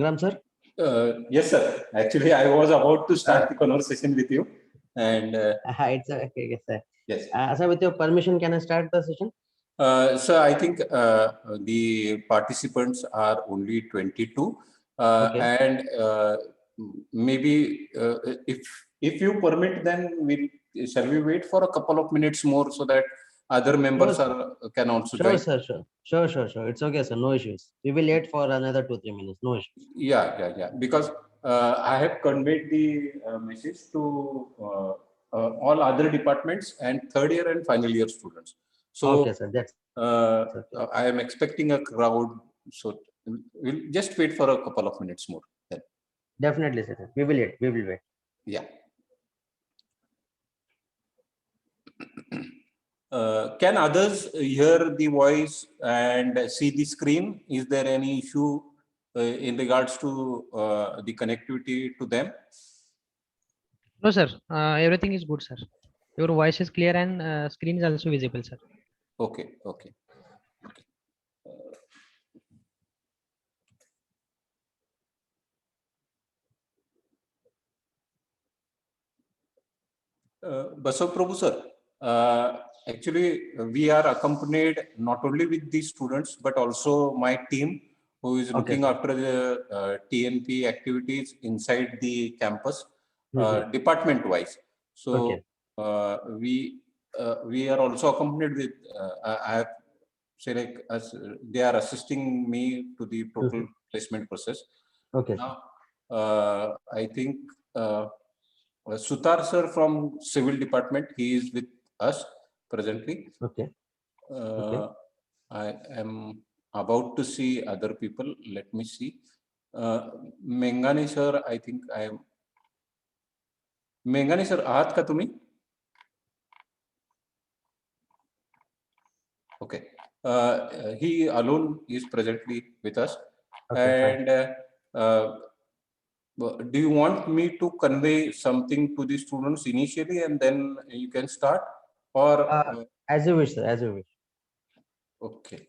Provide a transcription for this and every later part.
Ram sir? Yes, sir. Actually, I was about to start the conversation with you, and It's okay, yes, sir. yes. Sir, with your permission, can I start the session? So I think the participants are only 22, Okay. and maybe if you permit, then shall we wait for a couple of minutes more so that other members can also Sure, join? sir. Sure. It's okay, sir. No issues. We will wait for another 2-3 minutes. No issues. Yeah. Because I have conveyed the message to all other departments and third year and final year students. So Okay, sir. That's okay. I am expecting a crowd. So we'll just wait for a couple of minutes more. Then. Definitely, sir. We will wait. We will wait. Yeah. Can others hear the voice and see the screen? Is there any issue in regards to the connectivity to them? No, sir. Everything is good, sir. Your voice is clear and screen is also visible, sir. Okay. Basav Prabhu sir, actually we are accompanied not only with the students but also my team who is looking after the TNP activities inside the campus, department wise. So we are also accompanied with I have say like they are assisting me to the total placement process. Okay. Now I think Sutar sir from civil department, he is with us presently. Okay. I am about to see other people. Let me see. Mengani sir, I think I am. Mengani sir, आहात का तुम्ही? Okay. He alone is presently with us. Okay, and do you want me to convey something to the students initially and then you can start, or as you wish, sir, as you wish. Okay.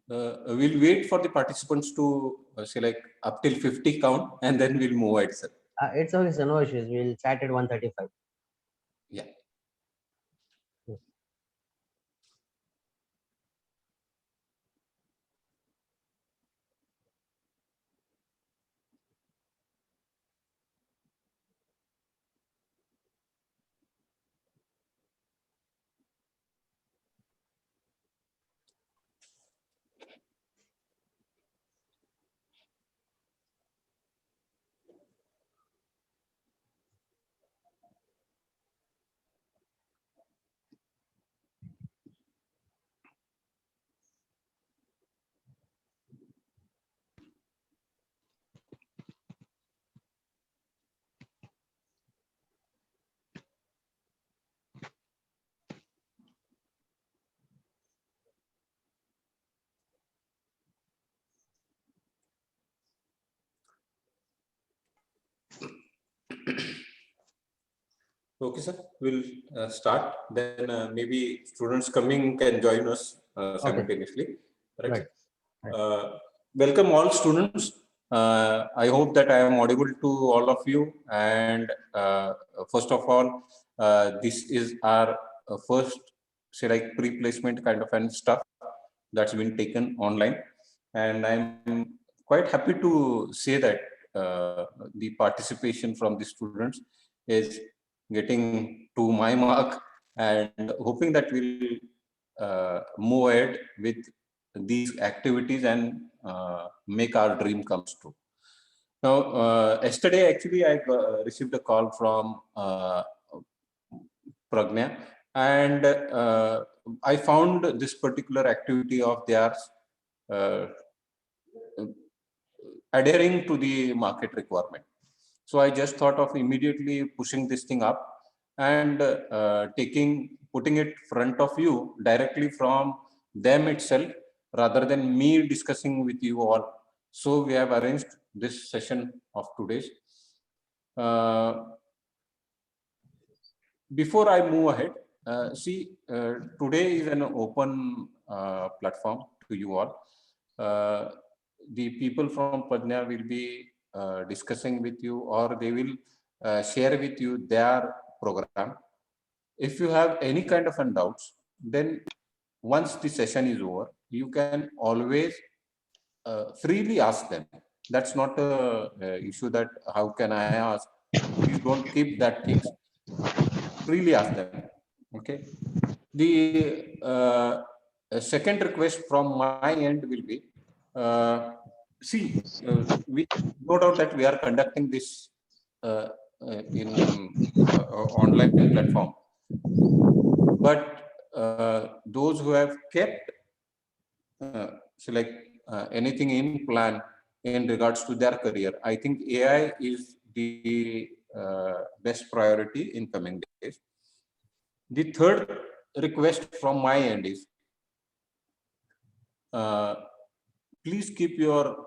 We'll wait for the participants to say like up till 50 count and then we'll move ahead, sir. It's okay, sir. No issues. We'll chat at 1:35. Yeah. Okay, sir. We'll start. Then maybe students coming can join us simultaneously. Right. Welcome all students. I hope that I am audible to all of you. And first of all, this is our first, say like pre-placement kind of and stuff that's been taken online. And I'm quite happy to say that the participation from the students is getting to my mark and hoping that we'll move ahead with these activities and make our dream comes true. Now, yesterday actually I received a call from Pragna, and I found this particular activity of theirs adhering to the market requirement. So I just thought of immediately pushing this thing up and putting it front of you directly from them itself rather than me discussing with you all. So we have arranged this session of today's. Before I move ahead, today is an open platform to you all. The people from Pradnya will be discussing with you, or they will share with you their program. If you have any kind of doubts, then once the session is over, you can always freely ask them. That's not a issue that how can I ask. Please don't keep that things. Freely ask them. Okay. The second request from my end will be, we no doubt that we are conducting this in online platform, but those who have kept anything in plan in regards to their career, I think AI is the best priority in coming days. The third request from my end is, please keep your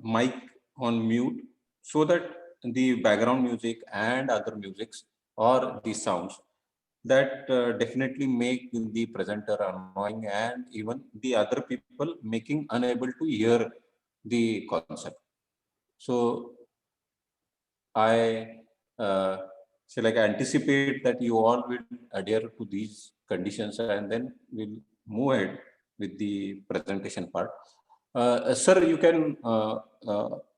mic on mute so that the background music and other musics or the sounds that definitely make the presenter annoying, and even the other people making unable to hear the concept. So I anticipate that you all will adhere to these conditions, and then we'll move ahead with the presentation part. Sir, you can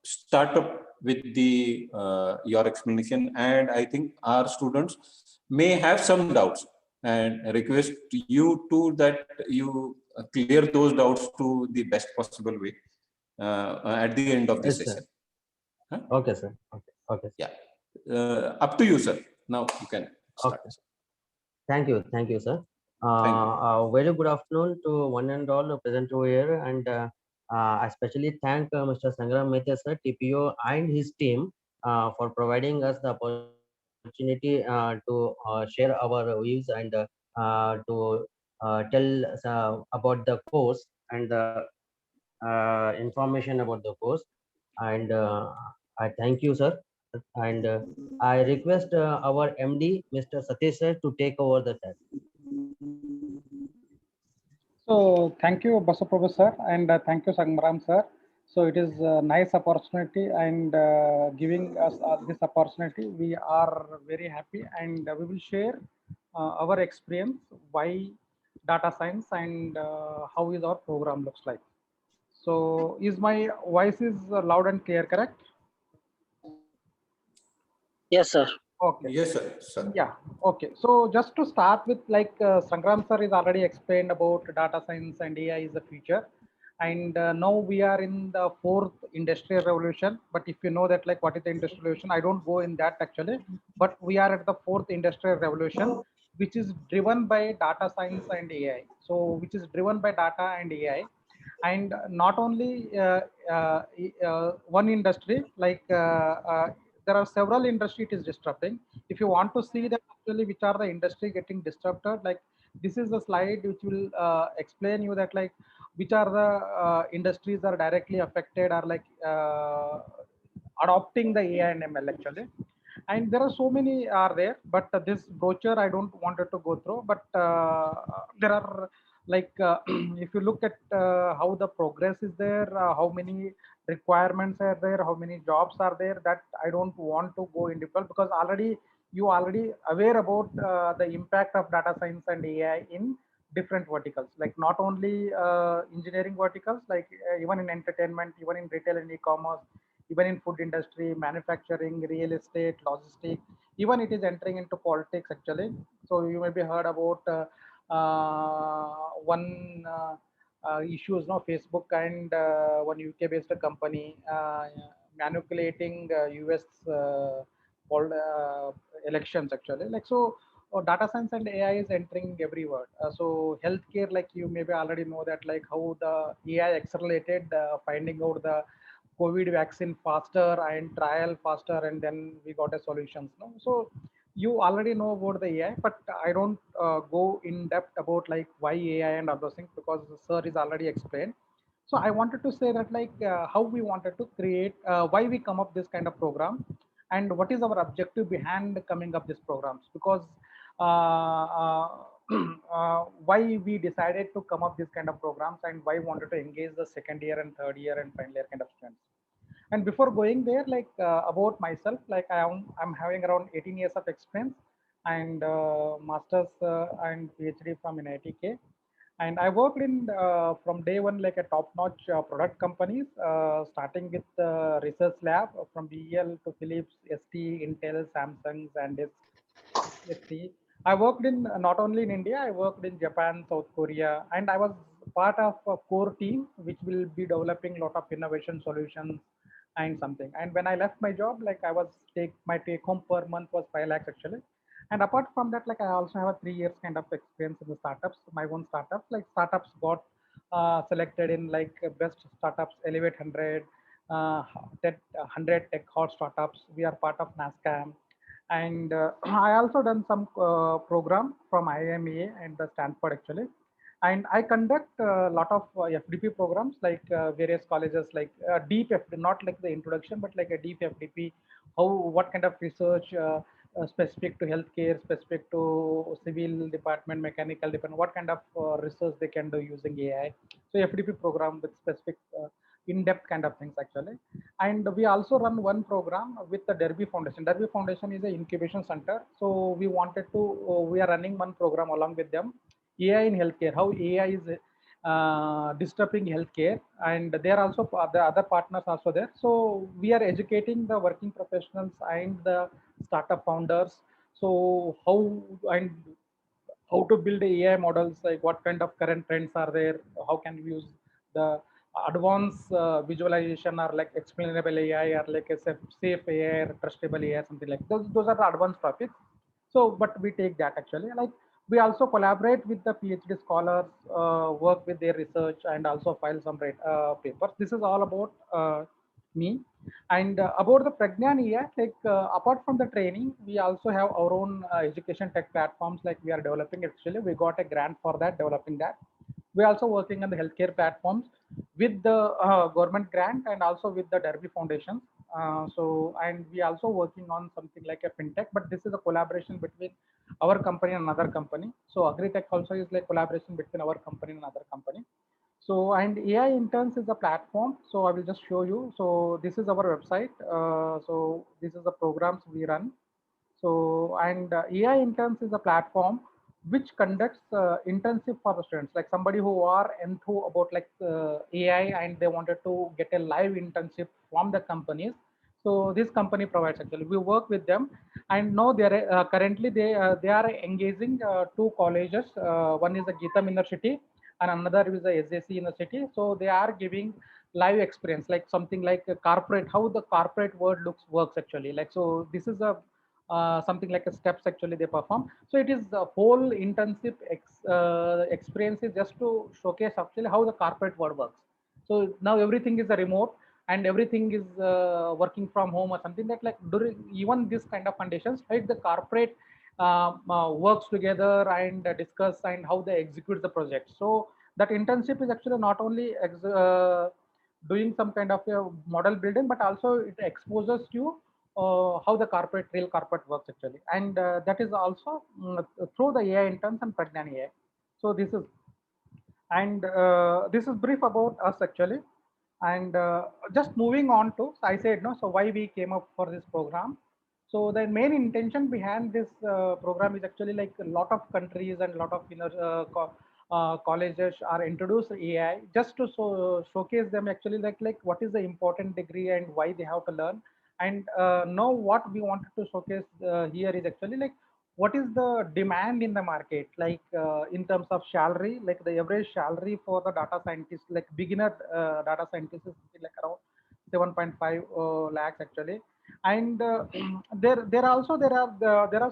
start up with the your explanation, and I think our students may have some doubts, and request you to that you clear those doubts to the best possible way at the end of the Yes, session. sir. Huh? Okay, sir. Okay. Yeah. Up to you, sir. Now you can start. Okay. Thank you, sir. Thank you. Very good afternoon to one and all present over here, and I especially thank Mr. Sangram Mehta, sir, TPO, and his team for providing us the opportunity to share our views and to tell about the course and the information about the course. And I thank you, sir. And I request our MD, Mr. Satish, sir, to take over the chat. So thank you, Basaprabhu sir, and thank you, Sangram sir. So it is a nice opportunity, and giving us this opportunity, we are very happy, and we will share our experience, why data science, and how is our program looks like. So is my voice is loud and clear, correct? Yes, sir. Okay. Yes, sir. Yeah. Okay. So just to start with, like Sangram sir is already explained about data science and AI is the future. And now we are in the fourth industrial revolution. But if you know that, like, what is the industrial revolution, I don't go in that actually. But we are at the fourth industrial revolution, which is driven by data science and AI. So which is driven by data and AI. And not only one industry, like there are several industry it is disrupting. If you want to see that actually which are the industry getting disrupted, like this is a slide which will explain you that, like, which are the industries that are directly affected, or like adopting the AI and ML actually. And there are so many are there, but this brochure I don't wanted to go through, but there are like if you look at how the progress is there, how many requirements are there, how many jobs are there, that I don't want to go in detail, because you already aware about the impact of data science and AI in different verticals, like not only engineering verticals, like even in entertainment, even in retail and e-commerce, even in food industry, manufacturing, real estate, logistics, even it is entering into politics actually. So you may be heard about one issues, no, Facebook and one UK based company manipulating US elections actually, like. So data science and AI is entering everywhere. So healthcare, like you maybe already know that, like how the AI accelerated finding out the COVID vaccine faster and trial faster, and then we got a solutions. No? So you already know about the AI, but I don't go in depth about like why AI and other things, because the sir is already explained. So I wanted to say that, like how we wanted to create, why we come up this kind of program, and what is our objective behind coming up these programs, because why we decided to come up this kind of programs and why we wanted to engage the second year and third year and final year kind of students. And before going there, like about myself, like I'm having around 18 years of experience and masters and PhD from NITK. And I worked in from day one like a top-notch product companies, starting with research lab from BEL to Philips, ST, Intel, Samsung, and ST. I worked in not only in India, I worked in Japan, South Korea, and I was part of a core team which will be developing a lot of innovation solutions and something. And when I left my job, like I was my take home per month was 5 lakhs actually. And apart from that, like I also have a 3 years kind of experience in the startups, my own startups. Like startups got selected in like best startups, Elevate 100, 100 tech hot startups. We are part of NASCAM, and I also done some program from IMEA and the Stanford actually. And I conduct a lot of FDP programs like various colleges, like deep FDP, not like the introduction, but like a deep FDP. What kind of research specific to healthcare, specific to civil department, mechanical department, what kind of research they can do using AI. So FDP program with specific in-depth kind of things actually. And we also run one program with the Derby Foundation. Derby Foundation is an incubation center. So we wanted to, we are running one program along with them, AI in healthcare, how AI is disrupting healthcare. And there are also the other partners also there. So we are educating the working professionals and the startup founders. So how to build AI models, like what kind of current trends are there, how can we use the advanced visualization or like explainable AI or like a safe AI or trustable AI, something like those are the advanced topics. So, but we take that actually. Like we also collaborate with the PhD scholars, work with their research, and also file some papers. This is all about me. And about the Pragyan AI, like apart from the training, we also have our own education tech platforms. Like we are developing actually, we got a grant for that, developing that. We're also working on the healthcare platforms with the government grant and also with the Derby Foundation. And we also working on something like a fintech, but this is a collaboration between our company and another company. So AgriTech also is like collaboration between our company and another company. So, and AI Interns is a platform. So I will just show you. So this is our website. So this is the programs we run. So, and AI Interns is a platform which conducts internship for the students, like somebody who are into about like AI and they wanted to get a live internship from the companies. So this company provides actually, we work with them, and now they are currently they are engaging two colleges. One is the Geetham University and another is the SJC University. So they are giving live experience, like something like a corporate, how the corporate world works actually. Like, so this is a something like a steps actually they perform. So it is the whole internship experience is just to showcase actually how the corporate world works. So now everything is a remote and everything is working from home or something, that like during even this kind of conditions, right, the corporate works together and discuss and how they execute the project. So that internship is actually not only doing some kind of a model building, but also it exposes you how the real corporate works actually. And that is also through the AI Interns and Pragyan AI. So this is brief about us actually. And just moving on to, so I said, no, so why we came up for this program. So the main intention behind this program is actually like a lot of countries and a lot of colleges are introduced AI just to showcase them actually like what is the important degree and why they have to learn. And now what we wanted to showcase here is actually like what is the demand in the market, like in terms of salary, like the average salary for the data scientist, like beginner data scientist is like around 7.5 lakhs actually. And there are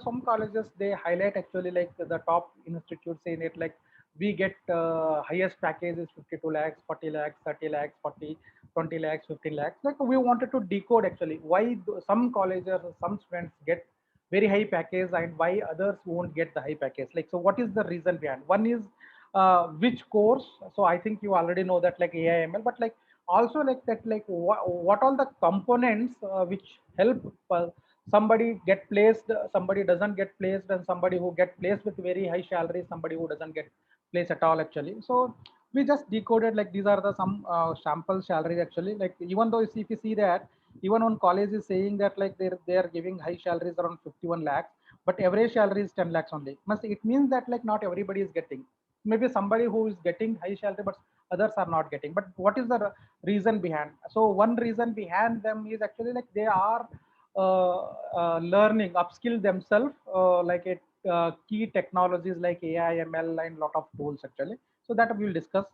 some colleges they highlight actually like the top institutes in it, like we get highest package is 52 lakhs, 40 lakhs, 30 lakhs, 40, 20 lakhs, 15 lakhs. Like we wanted to decode actually why some colleges, some students get very high package and why others won't get the high package. Like, so what is the reason behind? One is which course. So I think you already know that like AI ML, but like also like that, like what all the components which help somebody get placed, somebody doesn't get placed, and somebody who get placed with very high salary, somebody who doesn't get placed at all actually. So we just decoded like these are the some sample salaries actually. Like even though if you see that even one college is saying that like they're giving high salaries around 51 lakhs, but average salary is 10 lakhs only. It means that like not everybody is getting. Maybe somebody who is getting high salary, but others are not getting. But what is the reason behind? So one reason behind them is actually like they are learning, upskill themselves, like it key technologies like AI, ML, and lot of tools actually. So that we will discuss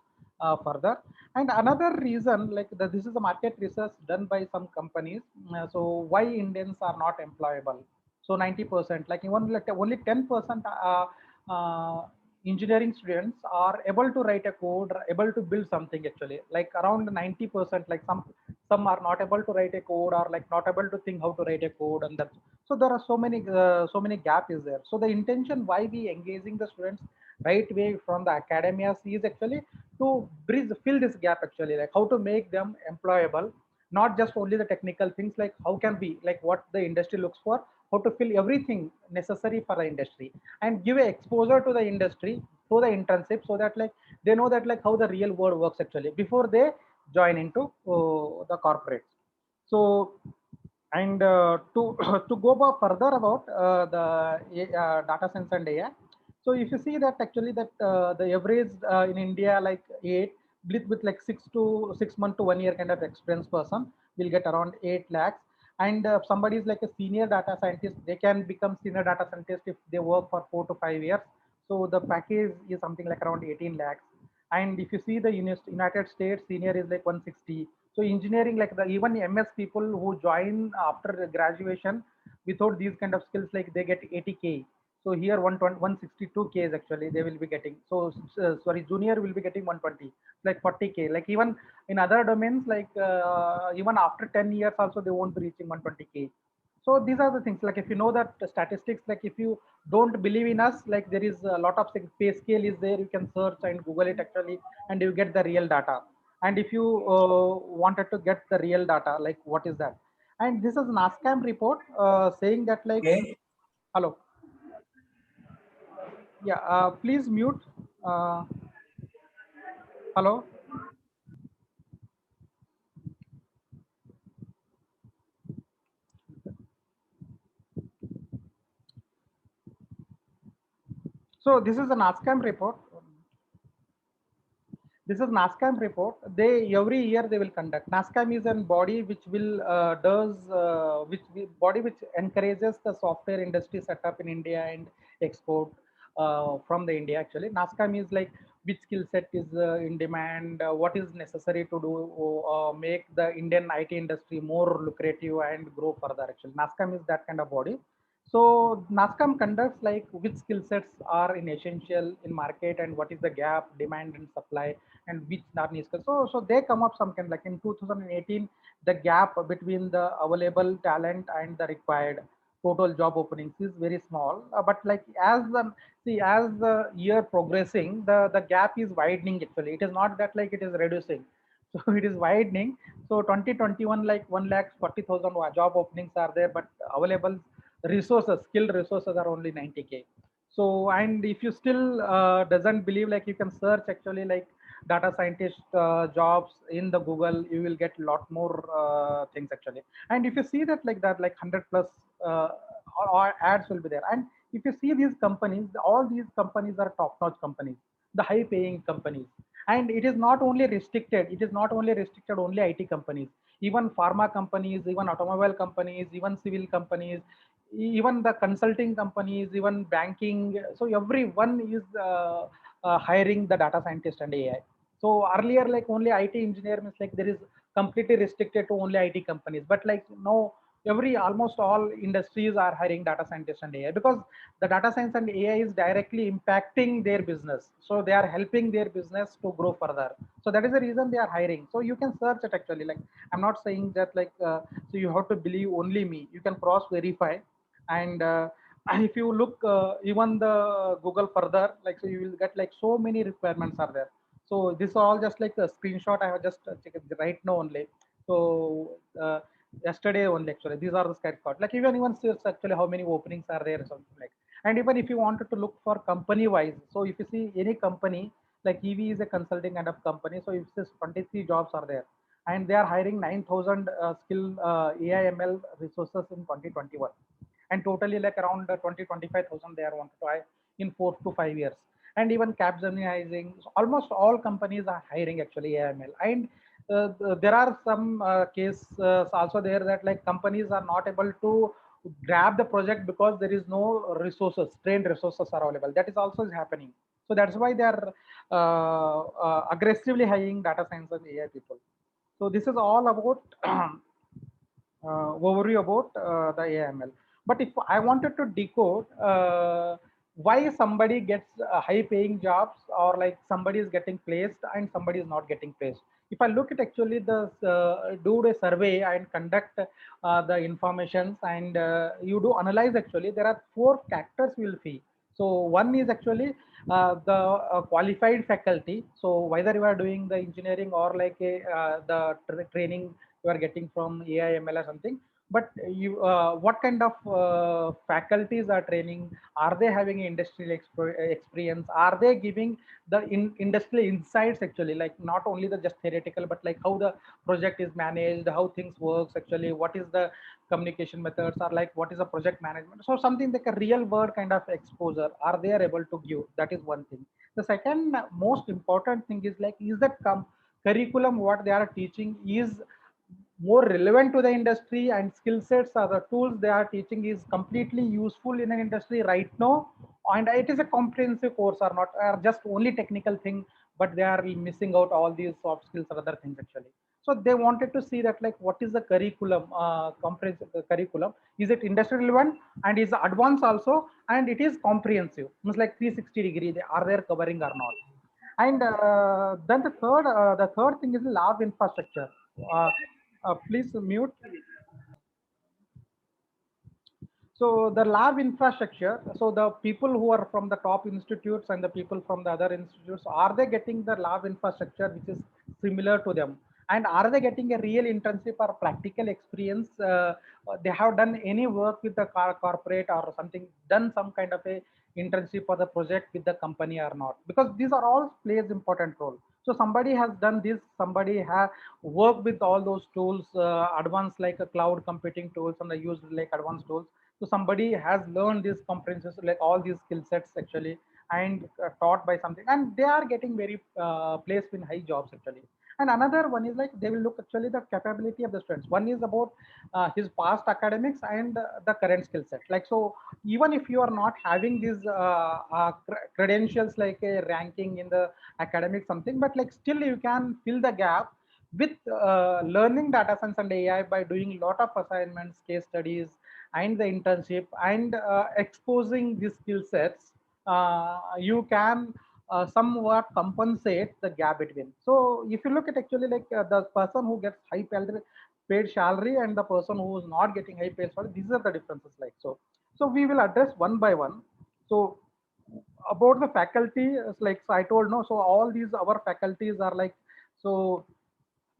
further. And another reason, like this is a market research done by some companies. So why Indians are not employable? So 90%, like even like only 10% engineering students are able to write a code, able to build something actually. Like around 90%, like some are not able to write a code or like not able to think how to write a code, and that. So there are so many gap is there. So the intention why we engaging the students right way from the academia is actually to bridge fill this gap actually, like how to make them employable, not just only the technical things, like how can we like what the industry looks for, how to fill everything necessary for the industry and give a exposure to the industry through the internship, so that like they know that like how the real world works actually before they join into the corporates. So and to to go further about the data science and AI. So if you see that actually that the average in India like eight with like 6 to 6 months to 1 year kind of experience person will get around 8 lakhs. And somebody is like a senior data scientist, they can become senior data scientist if they work for 4 to 5 years. So the package is something like around 18 lakhs. And if you see the United States, senior is like 160. So engineering, like the even MS people who join after graduation without these kind of skills, like they get 80K. So here 162K is actually they will be getting. So sorry, junior will be getting 120, like 40K. Like even in other domains, like even after 10 years also they won't be reaching 120K. So these are the things, like if you know that statistics, like if you don't believe in us, like there is a lot of pay scale is there, you can search and Google it actually, and you get the real data. And if you wanted to get the real data, like what is that? And this is NASCAM report saying that like, Okay. hello, yeah, please mute. uh, Hello. So this is a NASCAM report. This is NASCAM report. They every year they will conduct. NASCAM is a body which will body which encourages the software industry setup in India and export from the India. Actually, NASCAM is like which skill set is in demand, what is necessary to do make the Indian IT industry more lucrative and grow further. Actually, NASCAM is that kind of body. So NASCAM conducts like which skill sets are in essential in market and what is the gap, demand and supply, and which not needs. So they come up some kind like in 2018, the gap between the available talent and the required total job openings is very small. But like as the year progressing, the gap is widening actually. It is not that like it is reducing. So it is widening. So 2021 like 1,40,000 job openings are there, but available resources, skilled resources are only 90K. So and if you still doesn't believe, like you can search actually like data scientist jobs in the Google, you will get a lot more things actually. And if you see that like 100 plus uh, or ads will be there. And if you see these companies, all these companies are top notch companies, the high paying companies. And it is not only restricted, it is not only restricted only IT companies, even pharma companies, even automobile companies, even civil companies, even the consulting companies, even banking. So everyone is hiring the data scientist and AI. So earlier, like only IT engineer means like there is completely restricted to only IT companies. But like now, almost all industries are hiring data scientists and AI, because the data science and AI is directly impacting their business. So they are helping their business to grow further. So that is the reason they are hiring. So you can search it actually. Like I'm not saying that like so you have to believe only me. You can cross verify. And if you look even the Google further, like so you will get like so many requirements are there. So this is all just like a screenshot I have just checked right now only. So yesterday only actually. These are the sky caught. Like even search actually how many openings are there or something like. And even if you wanted to look for company wise, so if you see any company like EV is a consulting kind of company, so if this 23 jobs are there, and they are hiring 9,000 skill AI ML resources in 2021, and totally like around 20-25,000 they are wanted to hire in 4 to 5 years. And even Capgemini is hiring. So almost all companies are hiring actually AML. And there are some cases also there that like companies are not able to grab the project because there is no resources, trained resources are available. That is also is happening. So that's why they are aggressively hiring data science and AI people. So this is all about overview about the AML. But if I wanted to decode why somebody gets high paying jobs, or like somebody is getting placed and somebody is not getting placed. If I look at actually the do a survey and conduct the informations, and you do analyze, actually there are 4 factors we will see. So one is actually the qualified faculty. So whether you are doing the engineering or like the training you are getting from AI ML or something, but you what kind of faculties are training, are they having industrial experience, are they giving the industrial insights actually, like not only the just theoretical, but like how the project is managed, how things works actually, what is the communication methods, or like what is the project management. So something like a real world kind of exposure are they are able to give. That is one thing. The second most important thing is like, is that curriculum what they are teaching is more relevant to the industry, and skill sets or the tools they are teaching is completely useful in an industry right now, and it is a comprehensive course, or not are just only technical thing, but they are missing out all these soft skills or other things actually. So they wanted to see that like what is the curriculum, comprehensive curriculum, is it industry relevant and is advanced also, and it is comprehensive, means like 360-degree they are there covering or not. And then the third thing is lab infrastructure. uh, Please mute. So the lab infrastructure, so the people who are from the top institutes and the people from the other institutes, are they getting the lab infrastructure which is similar to them? And are they getting a real internship or practical experience? They have done any work with the corporate or something, done some kind of a internship or the project with the company or not? Because these are all plays important role. So somebody has done this, somebody has worked with all those tools, advanced like a cloud computing tools, and they used like advanced tools. So somebody has learned these comprehensive, like all these skill sets actually, and taught by something, and they are getting very placed in high jobs actually. And another one is like they will look actually the capability of the students. One is about his past academics and the current skill set. Like, so even if you are not having these credentials like a ranking in the academic something, but like still you can fill the gap with learning data science and AI by doing lot of assignments, case studies, and the internship, and exposing these skill sets. You can somewhat compensate the gap between. So if you look at actually like the person who gets high paid salary and the person who is not getting high paid salary, these are the differences. Like, so we will address one by one. So about the faculty, it's like, so I told no, so all these our faculties are like, so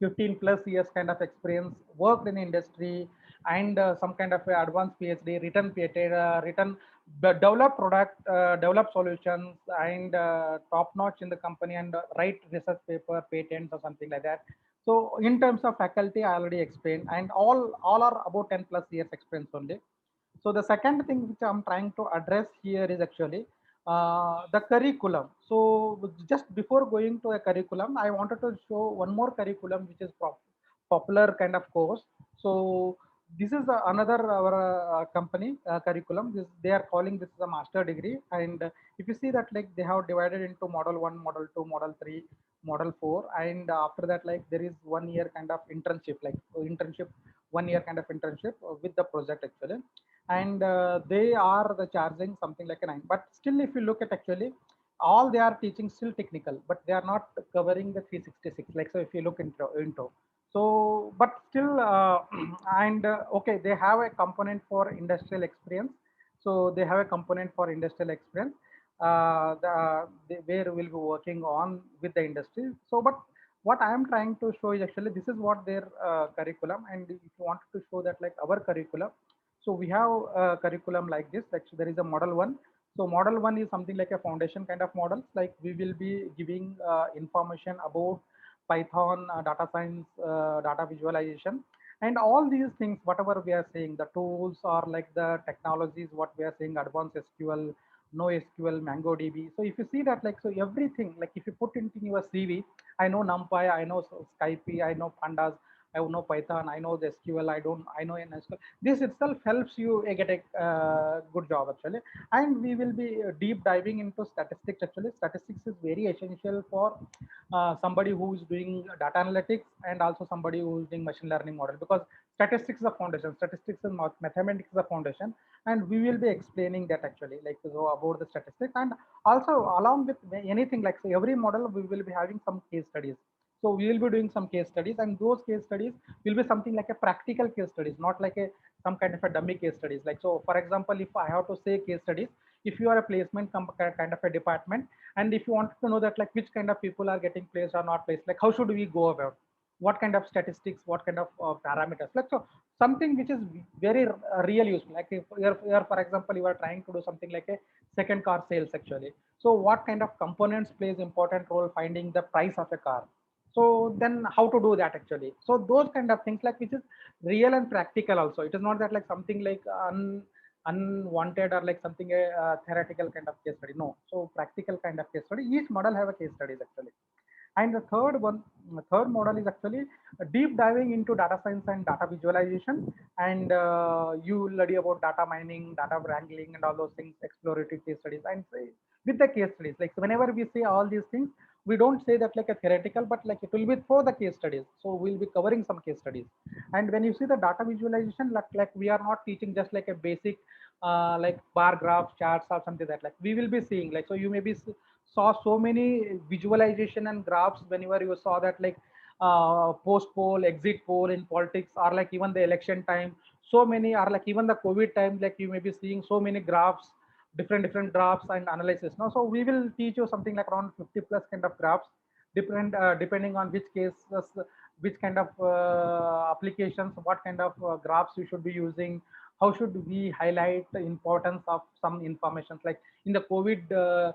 15 plus years kind of experience, worked in industry, and some kind of advanced PhD, written PhD, written, develop product, develop solutions, and top notch in the company, and write research paper, patents, or something like that. So in terms of faculty, I already explained, and all are about 10 plus years experience only. So the second thing which I'm trying to address here is actually the curriculum. So just before going to a curriculum, I wanted to show one more curriculum which is popular kind of course. So this is another our company curriculum. They are calling this a master degree, and if you see that like they have divided into model 1, model 2, model 3, model 4, and after that like there is 1 year kind of internship, like internship 1 year kind of internship with the project actually. And they are the charging something like a 9, but still if you look at actually all they are teaching still technical, but they are not covering the 366. Like, so if you look into so, but still and okay, they have a component for industrial experience. So they have a component for industrial experience where we'll be working on with the industry. So but what I am trying to show is actually this is what their curriculum, and if you wanted to show that like our curriculum, so we have a curriculum like this. Like, so there is a model one. So model one is something like a foundation kind of models. Like we will be giving information about Python, data science, data visualization, and all these things. Whatever we are saying, the tools or like the technologies, what we are saying, advanced SQL, NoSQL, MongoDB. So if you see that, like, so everything, like if you put into your CV, I know NumPy, I know Skype, I know Pandas, I know Python, I know the SQL, I know NSQL. This itself helps you get a good job actually. And we will be deep diving into statistics actually. Statistics is very essential for somebody who is doing data analytics and also somebody who is doing machine learning model, because statistics is a foundation, statistics and mathematics is a foundation, and we will be explaining that actually, like, so about the statistics. And also along with anything, like, so every model we will be having some case studies. So we will be doing some case studies, and those case studies will be something like a practical case studies, not like a some kind of a dummy case studies. Like, so for example, if I have to say case studies, if you are a placement kind of a department, and if you want to know that like which kind of people are getting placed or not placed, like how should we go about, what kind of statistics, what kind of parameters, like, so something which is very real useful. Like if you're, for example, you are trying to do something like a second car sales actually, so what kind of components plays important role finding the price of a car, so then how to do that actually. So those kind of things, like, which is real and practical also. It is not that like something like unwanted or like something a theoretical kind of case study. No, so practical kind of case study. Each model have a case studies actually. And the third model is actually deep diving into data science and data visualization. And you study about data mining, data wrangling, and all those things, exploratory case studies. And say, with the case studies, like, so whenever we say all these things, we don't say that like a theoretical, but like it will be for the case studies. So we'll be covering some case studies. And when you see the data visualization, like we are not teaching just like a basic like bar graphs, charts, or something like that. Like we will be seeing, like, so you maybe saw so many visualization and graphs whenever you saw that, like post poll, exit poll in politics, or like even the election time. So many are like even the COVID time, like you may be seeing so many graphs, different graphs and analysis. Now, so we will teach you something like around 50 plus kind of graphs, different depending on which cases, which kind of applications, what kind of graphs you should be using, how should we highlight the importance of some information, like in the COVID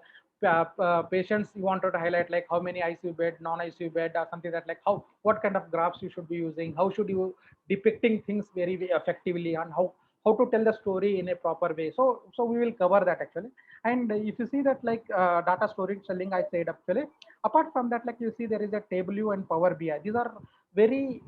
patients, you wanted to highlight like how many ICU bed, non-ICU bed, or something that, like how, what kind of graphs you should be using, how should you depicting things very effectively, and how to tell the story in a proper way. So we will cover that actually. And if you see that, like data storytelling, I said actually, apart from that, like you see there is a Tableau and Power BI. These are very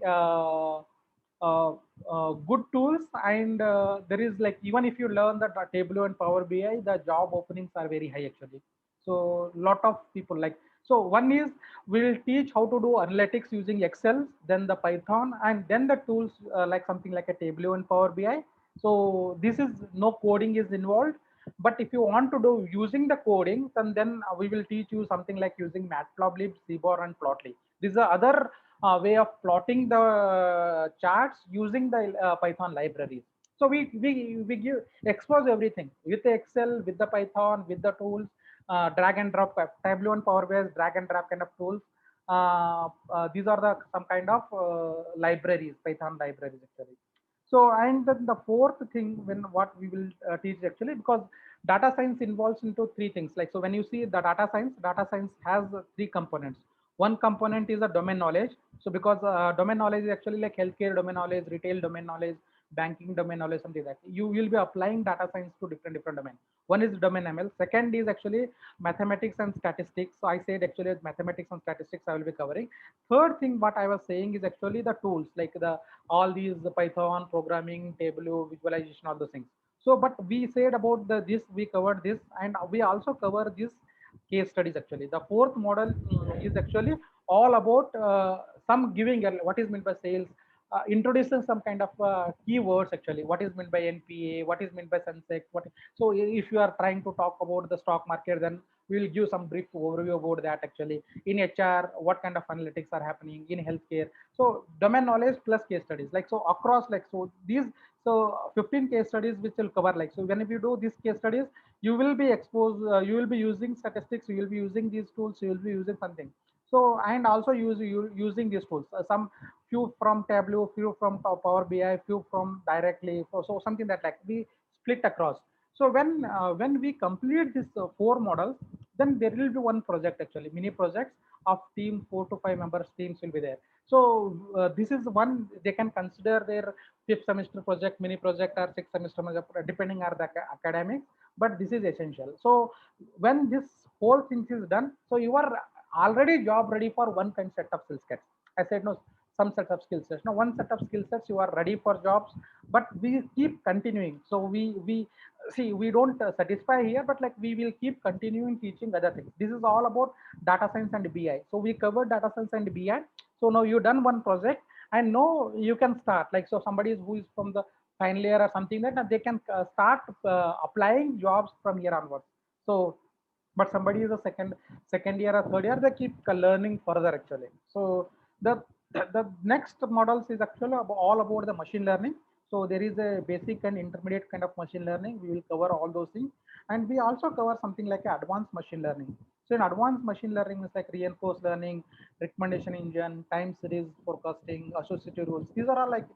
good tools, and there is like, even if you learn the Tableau and Power BI, the job openings are very high actually. So lot of people like, so one is we'll teach how to do analytics using Excel, then the Python, and then the tools like something like a Tableau and Power BI. So this is no coding is involved, but if you want to do using the coding, then we will teach you something like using Matplotlib, Seaborn, and Plotly. These are other way of plotting the charts using the Python libraries. So we give expose everything with the Excel, with the Python, with the tools, drag and drop, Tableau and Power BI, drag and drop kind of tools. These are the some kind of libraries, Python libraries actually. So, and then the fourth thing, when what we will teach actually, because data science involves into three things. Like, so when you see the data science has three components. One component is a domain knowledge. So because domain knowledge is actually like healthcare domain knowledge, retail domain knowledge, banking domain knowledge, something like that. You will be applying data science to different domains. One is domain ML. Second is actually mathematics and statistics. So I said actually mathematics and statistics I will be covering. Third thing what I was saying is actually the tools, like the all these the Python programming, Tableau, visualization, all those things. So, but we said about the this, we covered this, and we also cover this case studies actually. The fourth model is actually all about some giving what is meant by sales, introducing some kind of keywords actually. What is meant by NPA? What is meant by Sensex? What? So if you are trying to talk about the stock market, then we will give some brief overview about that actually. In HR, what kind of analytics are happening in healthcare? So domain knowledge plus case studies, like, so across, like, so these, so 15 case studies which will cover, like, so when if you do these case studies, you will be exposed, you will be using statistics, you will be using these tools, you will be using something. So, and also using these tools, some few from Tableau, few from Power BI, few from directly. So something that like we split across. So when we complete this 4 models, then there will be one project, actually mini projects of team, 4 to 5 members teams will be there. So this is one they can consider their 5th semester project, mini project, or 6th semester project, depending on the academics. But this is essential. So when this whole thing is done, so you are already job ready for one kind set of skill sets. I said no, some set of skill sets. No, one set of skill sets you are ready for jobs, but we keep continuing. So we see we don't satisfy here, but like we will keep continuing teaching other things. This is all about data science and BI. So we covered data science and BI. So now you done one project, and now you can start. Like so, somebody who is from the final year or something like that, they can start applying jobs from here onwards. So but somebody is a second year or third year, they keep learning further actually. So the next models is actually all about the machine learning. So there is a basic and intermediate kind of machine learning. We will cover all those things, and we also cover something like advanced machine learning. So in advanced machine learning is like reinforced learning, recommendation engine, time series forecasting, associative rules. These are all like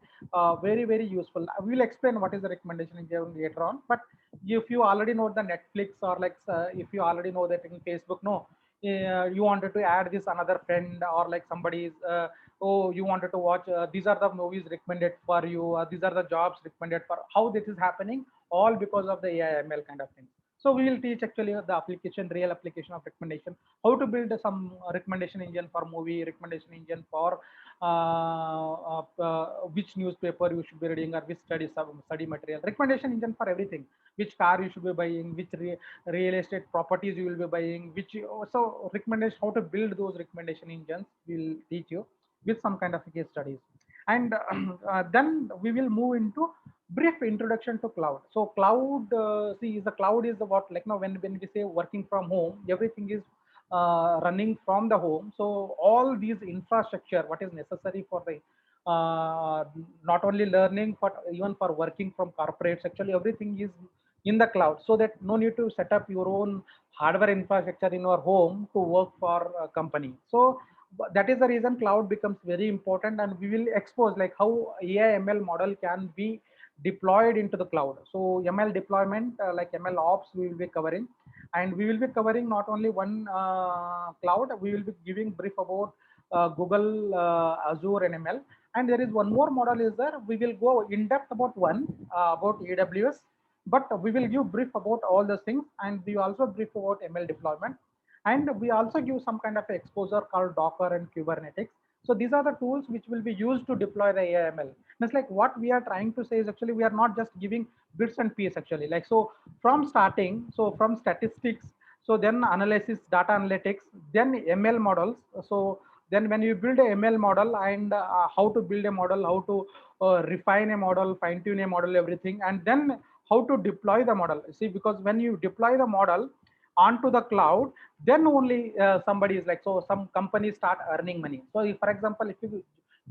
very useful. We will explain what is the recommendation engine later on. But if you already know the Netflix, or like if you already know that in Facebook, no, you wanted to add this another friend, or like somebody's oh, you wanted to watch these are the movies recommended for you, these are the jobs recommended for, how this is happening, all because of the AI ML kind of thing. So we will teach actually the application, real application of recommendation, how to build some recommendation engine for movie, recommendation engine for which newspaper you should be reading, or which study material, recommendation engine for everything, which car you should be buying, which real estate properties you will be buying, which so recommendation, how to build those recommendation engines will teach you with some kind of case studies. And then we will move into brief introduction to cloud. So cloud, see, the cloud is what, like now when we say working from home, everything is running from the home. So all these infrastructure, what is necessary for the not only learning but even for working from corporates, actually everything is in the cloud, so that no need to set up your own hardware infrastructure in your home to work for a company. So that is the reason cloud becomes very important, and we will expose like how AI ML model can be deployed into the cloud. So ML deployment, like ML ops, we will be covering, and we will be covering not only one cloud. We will be giving brief about Google, Azure, and ML. And there is one more model is there. We will go in depth about one about AWS, but we will give brief about all those things, and we also brief about ML deployment, and we also give some kind of exposure called Docker and Kubernetes. So these are the tools which will be used to deploy the AIML. It's like what we are trying to say is actually we are not just giving bits and pieces actually. Like so from starting, so from statistics, so then analysis, data analytics, then ML models. So then when you build a ML model, and how to build a model, how to refine a model, fine tune a model, everything, and then how to deploy the model. See, because when you deploy the model onto the cloud, then only somebody is like, so some companies start earning money. So if, for example, if you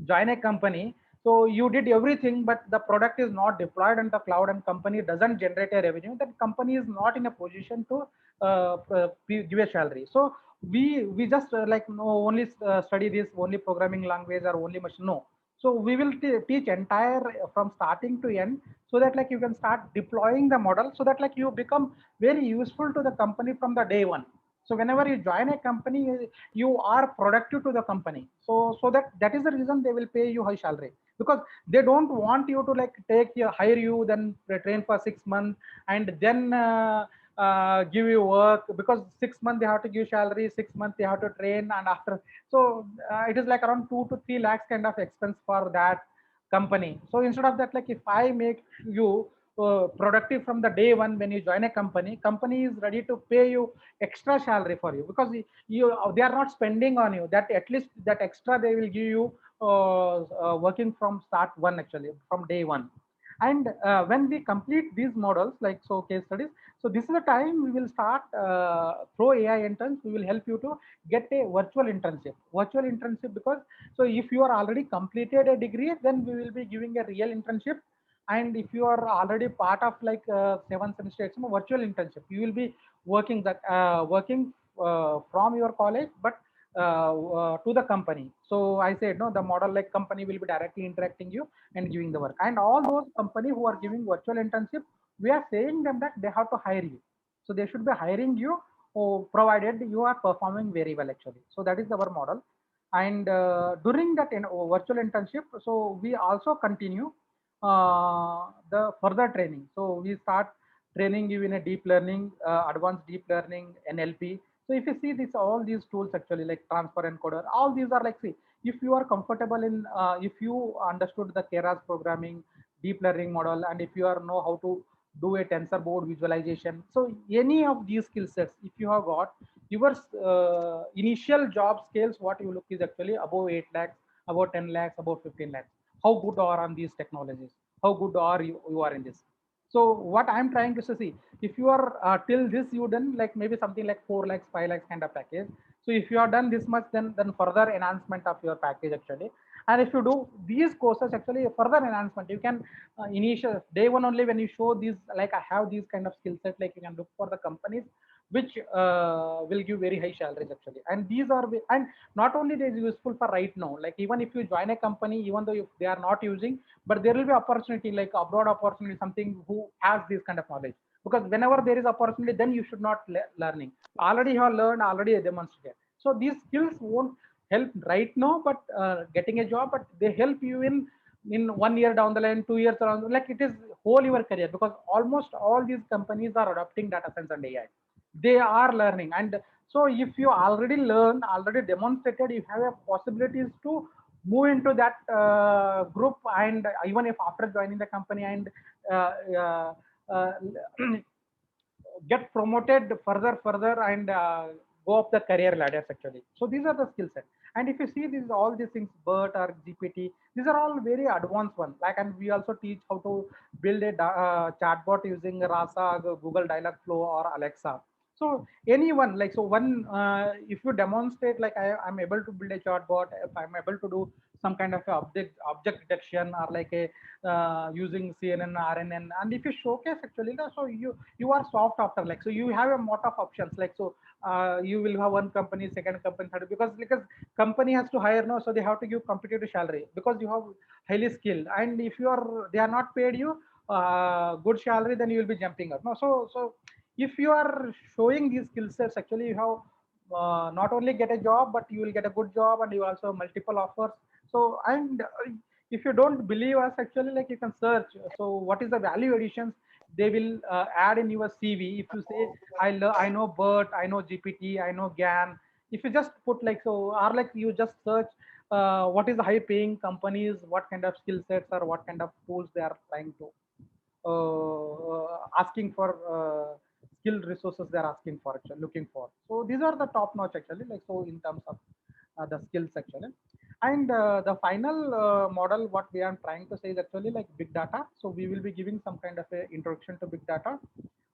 join a company, so you did everything, but the product is not deployed on the cloud and company doesn't generate a revenue, then company is not in a position to give a salary. So we just like no only study this only programming language or only machine, no. So we will teach entire from starting to end, so that like you can start deploying the model, so that like you become very useful to the company from the day one. So whenever you join a company, you are productive to the company. So that is the reason they will pay you high salary, because they don't want you to like hire you, then train for 6 months, and then give you work, because 6 months they have to give salary, 6 months they have to train, and after, so it is like around 2 to 3 lakhs kind of expense for that company. So instead of that, like if I make you productive from the day one, when you join a company is ready to pay you extra salary for you, because they are not spending on you, that at least that extra they will give you working from start one, actually from day one. And when we complete these models, like so case studies, so this is the time we will start through AI interns. We will help you to get a virtual internship, because so if you are already completed a degree, then we will be giving a real internship. And if you are already part of like 7 semester exam, virtual internship, you will be working from your college, but to the company. So I said, no, the model like company will be directly interacting you and giving the work. And all those company who are giving virtual internship, we are saying them that they have to hire you. So they should be hiring you, provided you are performing very well actually. So that is our model. And during that virtual internship, so we also continue the further training. So we start training you in a deep learning, advanced deep learning, NLP. So if you see this, all these tools actually like transfer encoder, all these are like, see, if you are comfortable in, if you understood the Keras programming, deep learning model, and if you are know how to do a tensor board visualization, so any of these skill sets, if you have got your initial job scales, what you look is actually above 8 lakhs, about 10 lakhs, about 15 lakhs. How good are on these technologies? How good are you are in this? So what I'm trying to say, if you are till this you done like maybe something like 4 lakhs, 5 lakhs kind of package. So if you are done this much, then further enhancement of your package actually. And if you do these courses actually further enhancement, you can initial day one only when you show these like I have these kind of skill set, like you can look for the companies which will give very high salaries actually. And these are and not only they is useful for right now, like even if you join a company, even though if they are not using, but there will be opportunity like abroad opportunity, something who has this kind of knowledge. Because whenever there is opportunity, then you should not learning. Already you have learned, already demonstrated. So these skills won't help right now, but getting a job, but they help you in 1 year down the line, 2 years around, like it is whole your career, because almost all these companies are adopting data science and AI. They are learning. And so if you already learned, already demonstrated, you have a possibilities to move into that group. And even if after joining the company and uh, uh, uh, get promoted further and go up the career ladders actually. So these are the skill set. And if you see these all these things, BERT or GPT, these are all very advanced ones. Like, and we also teach how to build a chatbot using Rasa, Google Dialogflow, or Alexa. So anyone like, so one if you demonstrate like I'm able to build a chatbot, if I'm able to do some kind of a object detection, or like a using CNN, RNN, and if you showcase actually, so you are soft after, like, so you have a lot of options, like, so you will have one company, second company, third, because company has to hire now, so they have to give competitive salary because you have highly skilled. And if you are they are not paid you good salary, then you will be jumping up. No, so if you are showing these skill sets, actually you have not only get a job, but you will get a good job, and you also multiple offers. So, and if you don't believe us actually, like, you can search, so what is the value additions they will add in your CV. If you say I know BERT, I know GPT, I know GAN, if you just put like, so, or like you just search what is the high paying companies, what kind of skill sets or what kind of tools they are trying to asking for, skilled resources they are asking for actually, looking for. So these are the top notch actually, like, so in terms of the skills actually. And the final model what we are trying to say is actually like big data. So we will be giving some kind of a introduction to big data,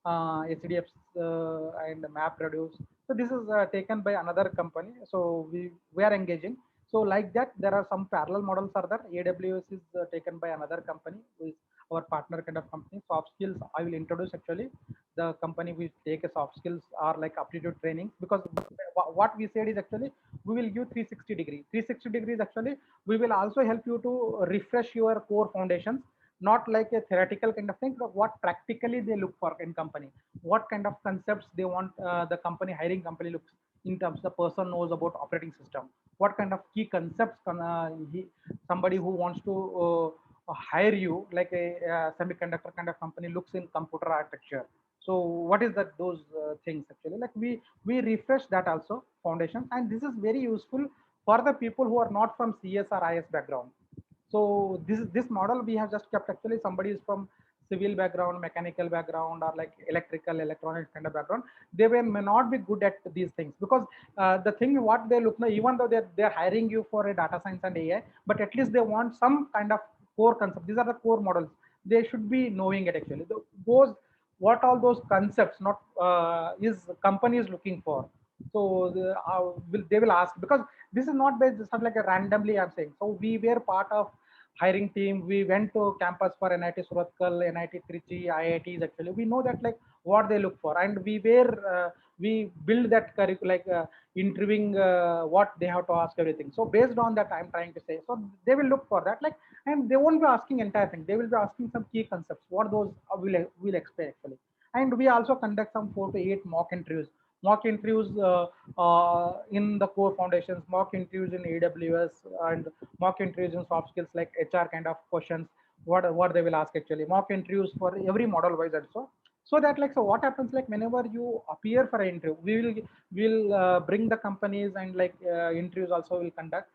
HDFs and MapReduce. So this is taken by another company. So we are engaging. So like that, there are some parallel models are there. AWS is taken by another company, who is our partner kind of company. Soft skills, I will introduce actually the company we take a soft skills are like aptitude training, because what we said is actually we will give 360 degrees. 360 degrees actually we will also help you to refresh your core foundations, not like a theoretical kind of thing, but what practically they look for in company, what kind of concepts they want the company hiring company looks in terms the person knows about operating system, what kind of key concepts can somebody who wants to hire you like a semiconductor kind of company looks in computer architecture. So what is that those things actually, like we refresh that also foundation. And this is very useful for the people who are not from CS or IS background. So this model we have just kept actually somebody is from civil background, mechanical background, or like electrical, electronics kind of background. They may not be good at these things, because the thing what they look now, even though they're hiring you for a data science and AI, but at least they want some kind of core concept. These are the core models. They should be knowing it actually. Those what all those concepts not is companies looking for. So they will ask, because this is not based just like a randomly I'm saying. So we were part of hiring team. We went to campus for NIT Surathkal, NIT Trichy, IITs actually. We know that like what they look for, and we build that curriculum like interviewing what they have to ask everything. So based on that, I'm trying to say, so they will look for that, like, and they won't be asking entire thing. They will be asking some key concepts. What those will explain actually. And we also conduct some 4 to 8 mock interviews. Mock interviews in the core foundations, mock interviews in AWS, and mock interviews in soft skills like HR kind of questions. What they will ask actually. Mock interviews for every model wise also. So that, like, so what happens, like, whenever you appear for an interview, we will bring the companies, and like interviews also will conduct,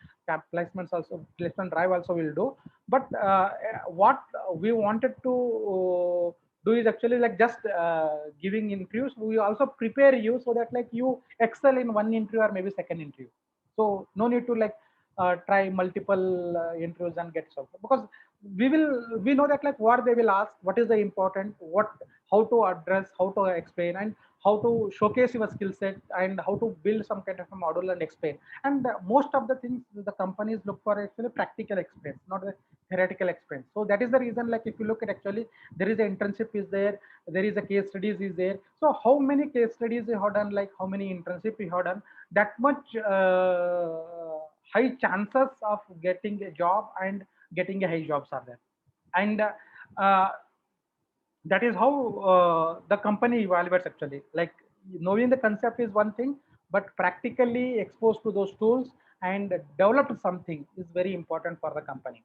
placements also, placement drive also will do. But what we wanted to do is actually like just giving interviews. We also prepare you so that like you excel in one interview or maybe second interview. So no need to like try multiple interviews and get something, because we know that like what they will ask, what is the important, what, how to address, how to explain, and how to showcase your skill set, and how to build some kind of a model and explain. And most of the things the companies look for actually practical experience, not the theoretical experience. So that is the reason, like if you look at actually, there is an internship is there is a case studies is there. So how many case studies you have done, like how many internship you have done, that much high chances of getting a job and getting a high jobs are there. And uh, that is how the company evaluates actually. Like knowing the concept is one thing, but practically exposed to those tools and developed something is very important for the company.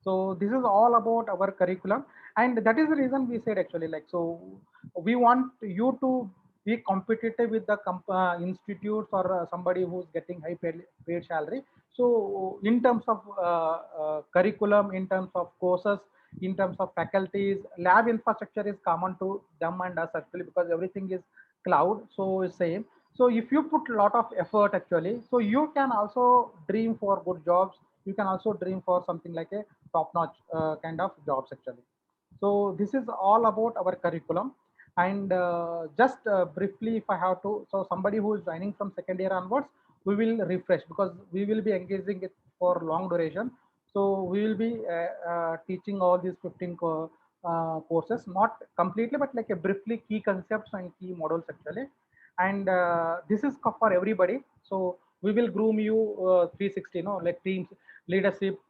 So this is all about our curriculum, and that is the reason we said actually, like, so we want you to be competitive with the institutes or somebody who's getting high paid salary. So in terms of curriculum, in terms of courses, in terms of faculties, lab infrastructure is common to them and us actually, because everything is cloud, so it's same. So if you put a lot of effort actually, so you can also dream for good jobs. You can also dream for something like a top-notch kind of jobs actually. So this is all about our curriculum. And just briefly, if I have to, so somebody who is joining from second year onwards, we will refresh, because we will be engaging it for long duration. So we will be teaching all these 15 courses, not completely, but like a briefly key concepts and key models actually. And this is for everybody. So we will groom you 360, no, like teams, leadership,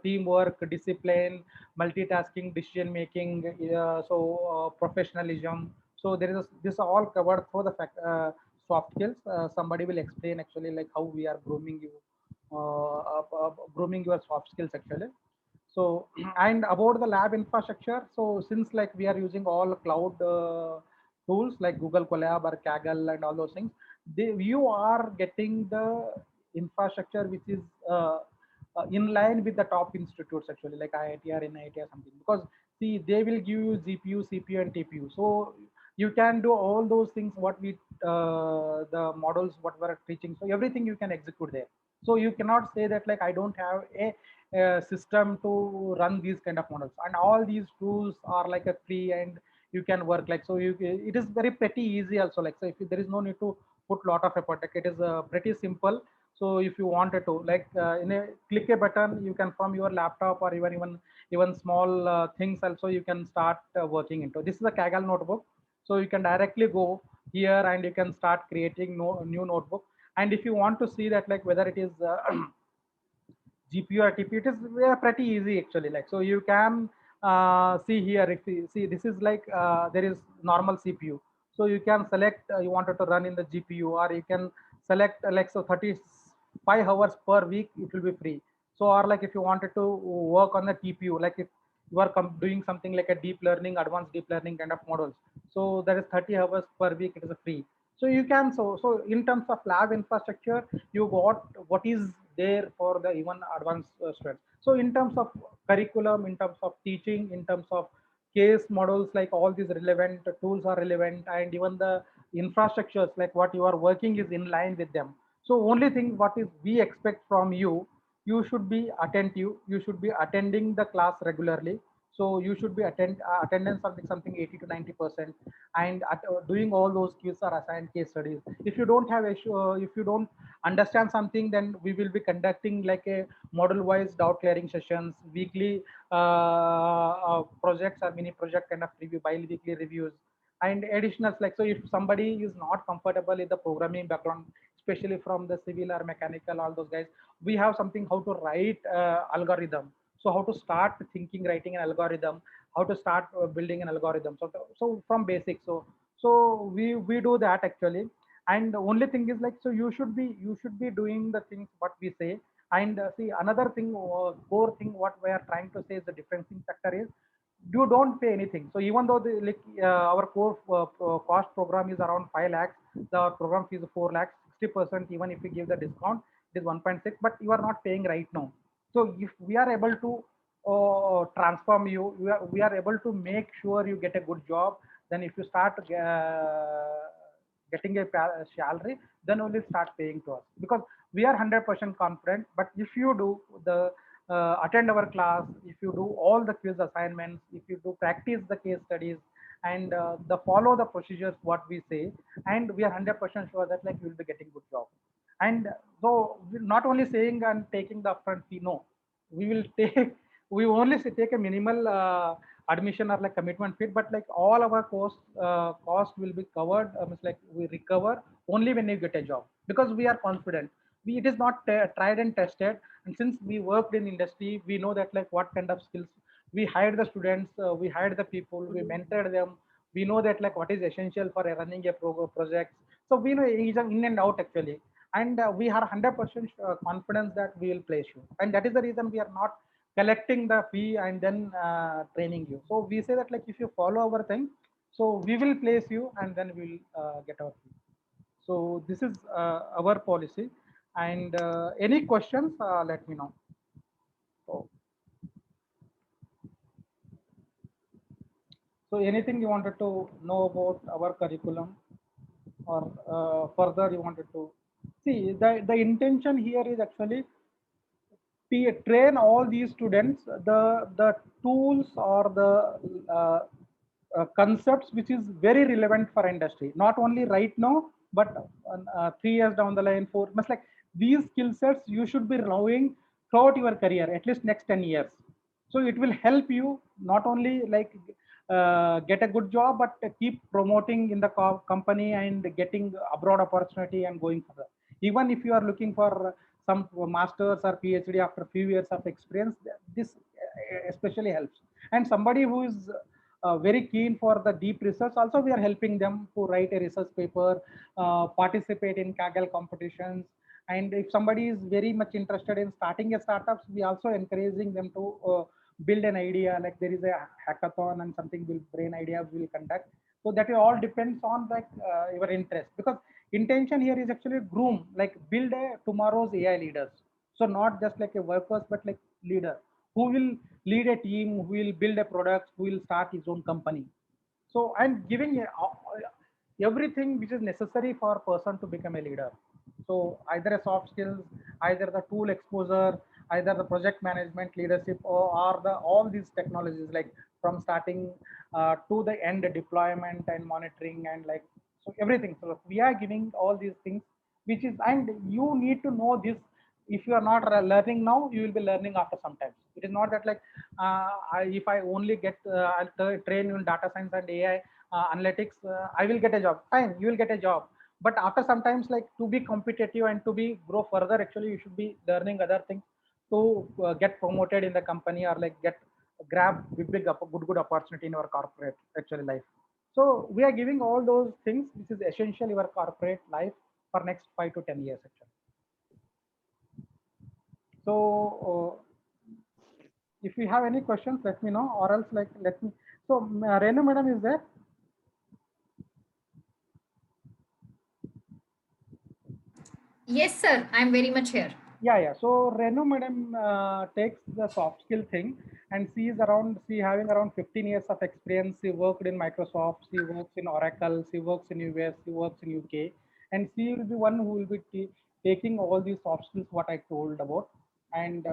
teamwork, discipline, multitasking, decision making, professionalism. So there is this all covered through the soft skills. Somebody will explain actually like how we are grooming you, grooming your soft skills actually. So and about the lab infrastructure, so since like we are using all cloud tools like Google Colab or Kaggle and all those things, you are getting the infrastructure which is in line with the top institutes actually, like IIT or NIT or something. Because see, they will give you GPU, CPU, and TPU. So you can do all those things what we the models what we're teaching. So everything you can execute there. So you cannot say that like I don't have a system to run these kind of models, and all these tools are like a free, and you can work like, so you, it is very pretty easy also, like, so if there is no need to put lot of effort, like it is pretty simple. So if you wanted to, like in a click a button, you can from your laptop or even small things also, you can start working into. This is a Kaggle notebook, so you can directly go here and you can start creating new notebook. And if you want to see that like whether it is GPU or TPU, it is pretty easy actually. Like, so you can see here, if you see, this is like there is normal CPU. So you can select you wanted to run in the GPU, or you can select like, so 35 hours per week it will be free. So, or like if you wanted to work on the TPU, like if you are doing something like a deep learning, advanced deep learning kind of models, so that is 30 hours per week, it is a free. So you can, so in terms of lab infrastructure, you got what is there for the even advanced students. So in terms of curriculum, in terms of teaching, in terms of case models, like all these relevant tools are relevant, and even the infrastructures, like what you are working is in line with them. So only thing what is we expect from you, you should be attentive, you should be attending the class regularly. So you should be attendance something 80 to 90%, and doing all those quiz or assigned case studies. If you don't have if you don't understand something, then we will be conducting like a model wise doubt clearing sessions, weekly projects or mini project kind of review, bi-weekly reviews, and additionals. Like, so if somebody is not comfortable in the programming background, especially from the civil or mechanical, all those guys, we have something how to write algorithm. So how to start thinking, writing an algorithm, how to start building an algorithm. So from basics. So we do that actually. And the only thing is like, so you should be doing the things what we say. And see, another thing, core thing, what we are trying to say is the differentiating factor is you don't pay anything. So even though our core cost program is around 5 lakhs, the program fee is 4 lakhs, 60%, even if we give the discount, it is 1.6, but you are not paying right now. So if we are able to transform you, we are able to make sure you get a good job. Then if you start getting a salary, then only start paying to us, because we are 100% confident. But if you do the attend our class, if you do all the quiz assignments, if you do practice the case studies, and the follow the procedures what we say, and we are 100% sure that like you will be getting good job. And so we're not only saying and taking the upfront fee, no, we will take we only take a minimal admission or like commitment fee, but like all our cost will be covered. It's like we recover only when you get a job, because we are confident. It is not tried and tested, and since we worked in industry, we know that like what kind of skills we hired the students, we hired the people, we mentored them. We know that like what is essential for running a project. So we know in and out actually. And we are 100% confidence that we will place you, and that is the reason we are not collecting the fee and then training you. So we say that like if you follow our thing, so we will place you and then we will get our fee. So this is our policy. And any questions, let me know. So anything you wanted to know about our curriculum, or further you wanted to see, the intention here is actually train all these students the tools or the uh, concepts which is very relevant for industry, not only right now, but 3 years down the line, 4 must like these skill sets you should be knowing throughout your career, at least next 10 years. So it will help you not only like get a good job, but keep promoting in the company and getting abroad opportunity and going further. Even if you are looking for some masters or PhD after few years of experience, this especially helps. And somebody who is very keen for the deep research, also we are helping them to write a research paper, participate in Kaggle competitions. And if somebody is very much interested in starting a startups, we also encouraging them to build an idea, like there is a hackathon and something will brain ideas will conduct. So that all depends on like your interest, because intention here is actually groom, like build a tomorrow's AI leaders. So not just like a workers, but like leader who will lead a team, who will build a product, who will start his own company. So I'm giving everything which is necessary for a person to become a leader. So either a soft skills, either the tool exposure, either the project management leadership, or the all these technologies, like from starting to the end deployment and monitoring, and like so everything. So we are giving all these things, which is, and you need to know this. If you are not learning now, you will be learning after some time. It is not that like if I only get I'll train in data science and AI analytics, I will get a job. Fine, you will get a job. But after sometimes, like to be competitive and to be grow further, actually you should be learning other things to get promoted in the company, or like get grab good opportunity in our corporate actually life. So we are giving all those things which is essential in your corporate life for next 5 to 10 years actually. So if you have any questions, let me know, or else like let me. So Renu madam is there? Yes, sir. I'm very much here. Yeah. So Renu madam takes the soft skill thing, and she having around 15 years of experience. She worked in Microsoft, she works in Oracle, she works in US, she works in UK, and she will be one who will be taking all these soft skills what I told about. And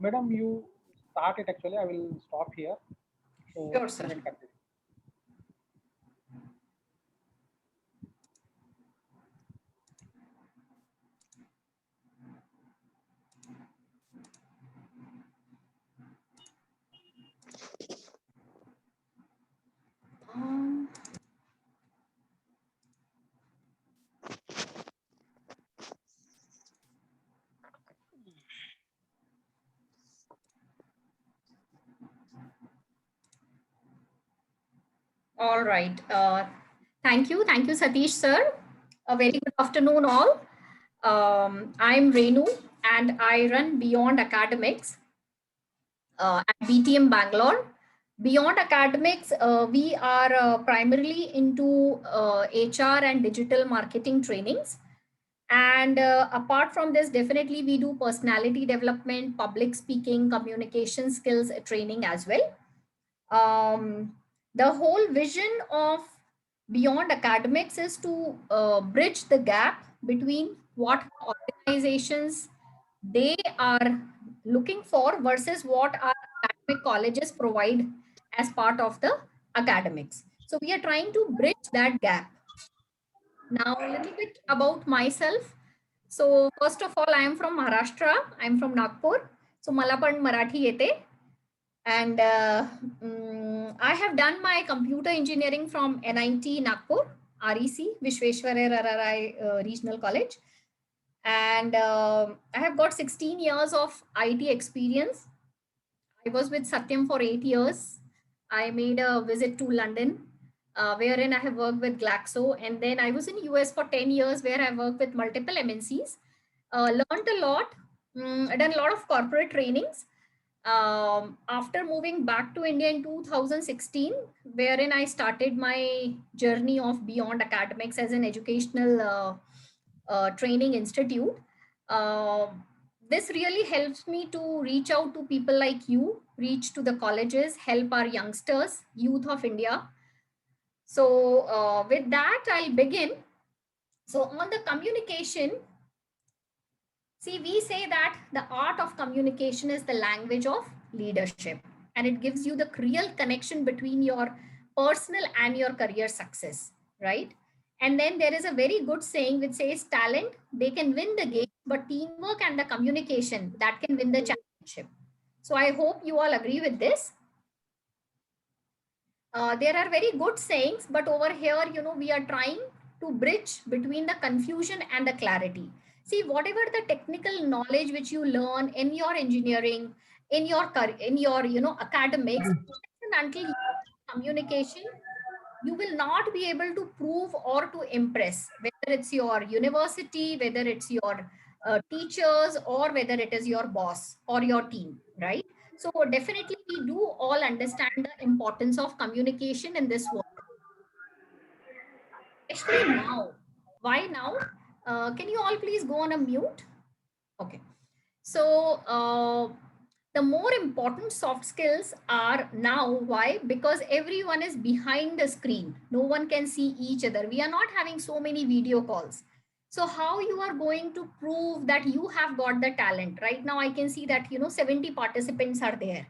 madam, you start it actually. I will stop here. So Sure, sir. you can continue. Um, All right. Thank you. Thank you, Satish, sir. A very good afternoon, all. I'm Renu, and I run Beyond Academics at BTM Bangalore. Beyond Academics, we are primarily into HR and digital marketing trainings. And apart from this, definitely we do personality development, public speaking, communication skills training as well. The whole vision of Beyond Academics is to bridge the gap between what organizations they are looking for versus what our academic colleges provide as part of the academics. So we are trying to bridge that gap. Now, a little bit about myself. So first of all, I am from Maharashtra. I'm from Nagpur. So मला पण मराठी येते. And I have done my computer engineering from NIT Nagpur, REC, Vishweshwaraya Rai Regional College. And I have got 16 years of IT experience. I was with Satyam for 8 years. I made a visit to London, wherein I have worked with Glaxo. And then I was in US for 10 years, where I worked with multiple MNCs. Learned a lot, done a lot of corporate trainings. After moving back to India in 2016, wherein I started my journey of Beyond Academics as an educational training institute. This really helps me to reach out to people like you, reach to the colleges, help our youngsters, youth of India. So with that, I'll begin. So on the communication, see, we say that the art of communication is the language of leadership, and it gives you the real connection between your personal and your career success, right? And then there is a very good saying which says talent, they can win the game, but teamwork and the communication that can win the championship. So I hope you all agree with this. There are very good sayings, but over here, we are trying to bridge between the confusion and the clarity. See, whatever the technical knowledge which you learn in your engineering, in your academics, until you communication, you will not be able to prove or to impress, whether it's your university, whether it's your teachers, or whether it is your boss or your team, right? So definitely we do all understand the importance of communication in this world, especially now. Why now? Can you all please go on a mute? Okay. So the more important soft skills are now. Why? Because everyone is behind the screen. No one can see each other. We are not having so many video calls. So how you are going to prove that you have got the talent? Right now, I can see that, 70 participants are there,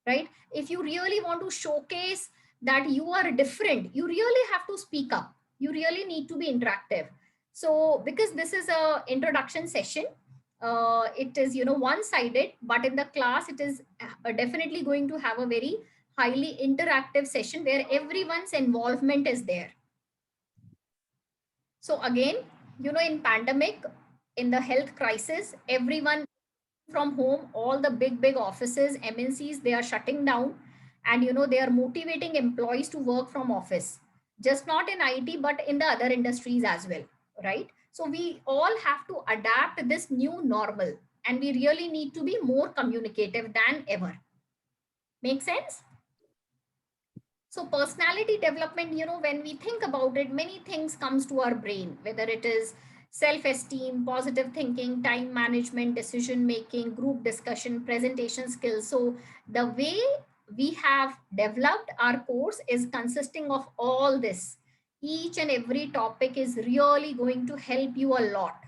right? If you really want to showcase that you are different, you really have to speak up. You really need to be interactive. So because this is a introduction session, it is one-sided, but in the class it is definitely going to have a very highly interactive session where everyone's involvement is there. So again, in pandemic, in the health crisis, everyone from home, all the big offices, MNCs, they are shutting down, and they are motivating employees to work from office, just not in IT but in the other industries as well, right? So we all have to adapt this new normal, and we really need to be more communicative than ever. Make sense? So personality development, when we think about it, many things comes to our brain, whether it is self-esteem, positive thinking, time management, decision making, group discussion, presentation skills. So the way we have developed our course is consisting of all this. Each and every topic is really going to help you a lot,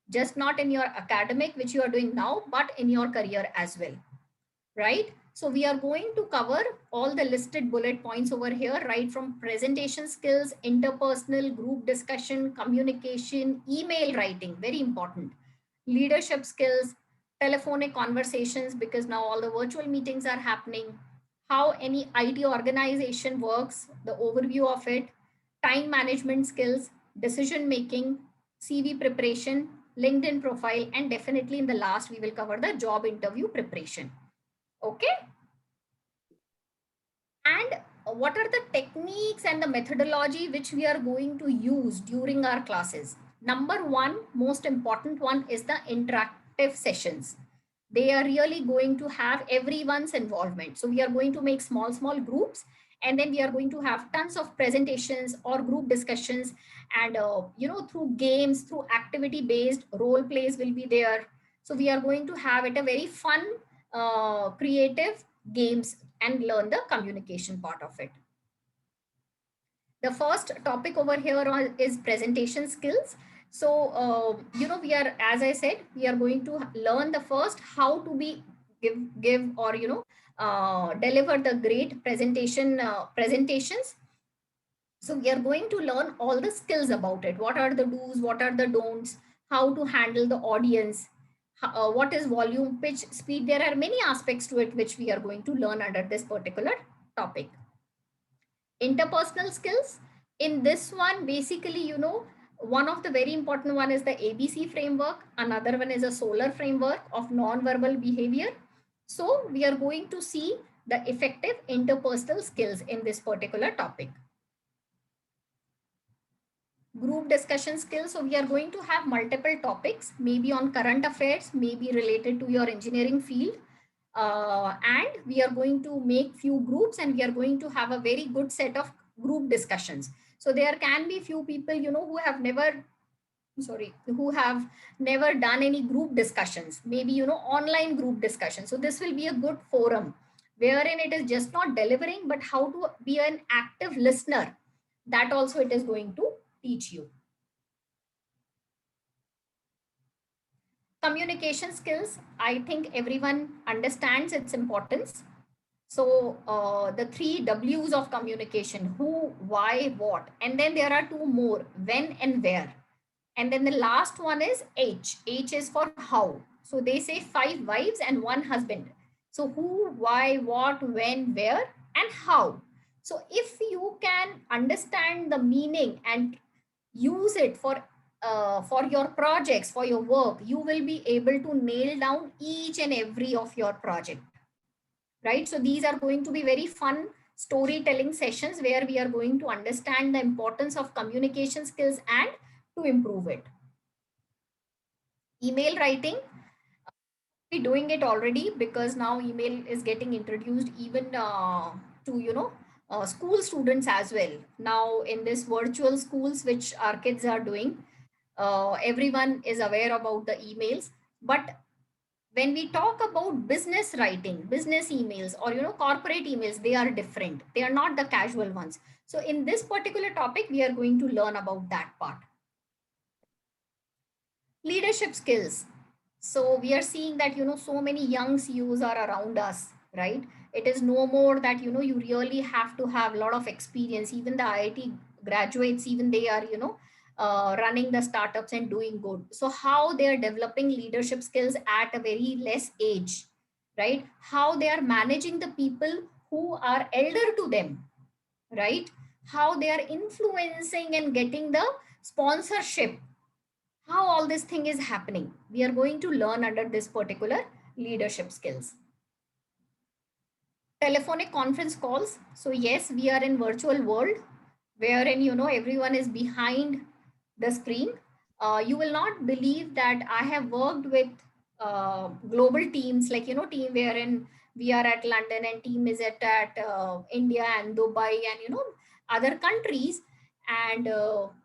just not in your academic, which you are doing now, but in your career as well, right? So we are going to cover all the listed bullet points over here, right from presentation skills, interpersonal, group discussion, communication, email writing, very important, leadership skills, telephonic conversations, because now all the virtual meetings are happening, how any IT organization works, the overview of it, time management skills, decision making, CV preparation, LinkedIn profile, and definitely in the last, we will cover the job interview preparation. Okay. And what are the techniques and the methodology which we are going to use during our classes? Number one, most important one is the interactive sessions. They are really going to have everyone's involvement. So we are going to make small groups, and then we are going to have tons of presentations or group discussions, and through games, through activity based role plays will be there. So we are going to have it a very fun, creative games and learn the communication part of it. The first topic over here is presentation skills. So, we are, as I said, we are going to learn the first how to be give or, deliver the great presentations. So we are going to learn all the skills about it. What are the do's, what are the don'ts, how to handle the audience, what is volume, pitch, speed. There are many aspects to it which we are going to learn under this particular topic. Interpersonal skills. In this one, basically, one of the very important one is the ABC framework. Another one is a SOLAR framework of non-verbal behavior. So we are going to see the effective interpersonal skills in this particular topic. Group discussion skills. So we are going to have multiple topics, maybe on current affairs, maybe related to your engineering field. And we are going to make few groups, and we are going to have a very good set of group discussions. So there can be few people, who have never done any group discussions, maybe, online group discussions. So this will be a good forum wherein it is just not delivering, but how to be an active listener. That also it is going to teach you. Communication skills, I think everyone understands its importance. So the 3 W's of communication: who, why, what. And then there are 2 more: when and where. And then the last one is H. H is for how. So they say 5 wives and 1 husband. So who, why, what, when, where, and how. So if you can understand the meaning and use it for your projects, for your work, you will be able to nail down each and every of your project, right? So these are going to be very fun storytelling sessions where we are going to understand the importance of communication skills and to improve it. Email writing, we doing it already, because now email is getting introduced even to school students as well. Now in this virtual schools which our kids are doing, everyone is aware about the emails. But when we talk about business writing, business emails, or corporate emails, they are different. They are not the casual ones. So in this particular topic, we are going to learn about that part. Leadership skills. So we are seeing that so many young CEOs are around us, right? It is no more that you really have to have a lot of experience. Even the IIT graduates, even they are running the startups and doing good. So how they are developing leadership skills at a very less age, right? How they are managing the people who are elder to them, right? How they are influencing and getting the sponsorship. How all this thing is happening, we are going to learn under this particular leadership skills. Telephonic conference calls. So yes, we are in virtual world wherein everyone is behind the screen. You will not believe that I have worked with global teams, like team wherein we are at London and team is at India and Dubai and other countries, and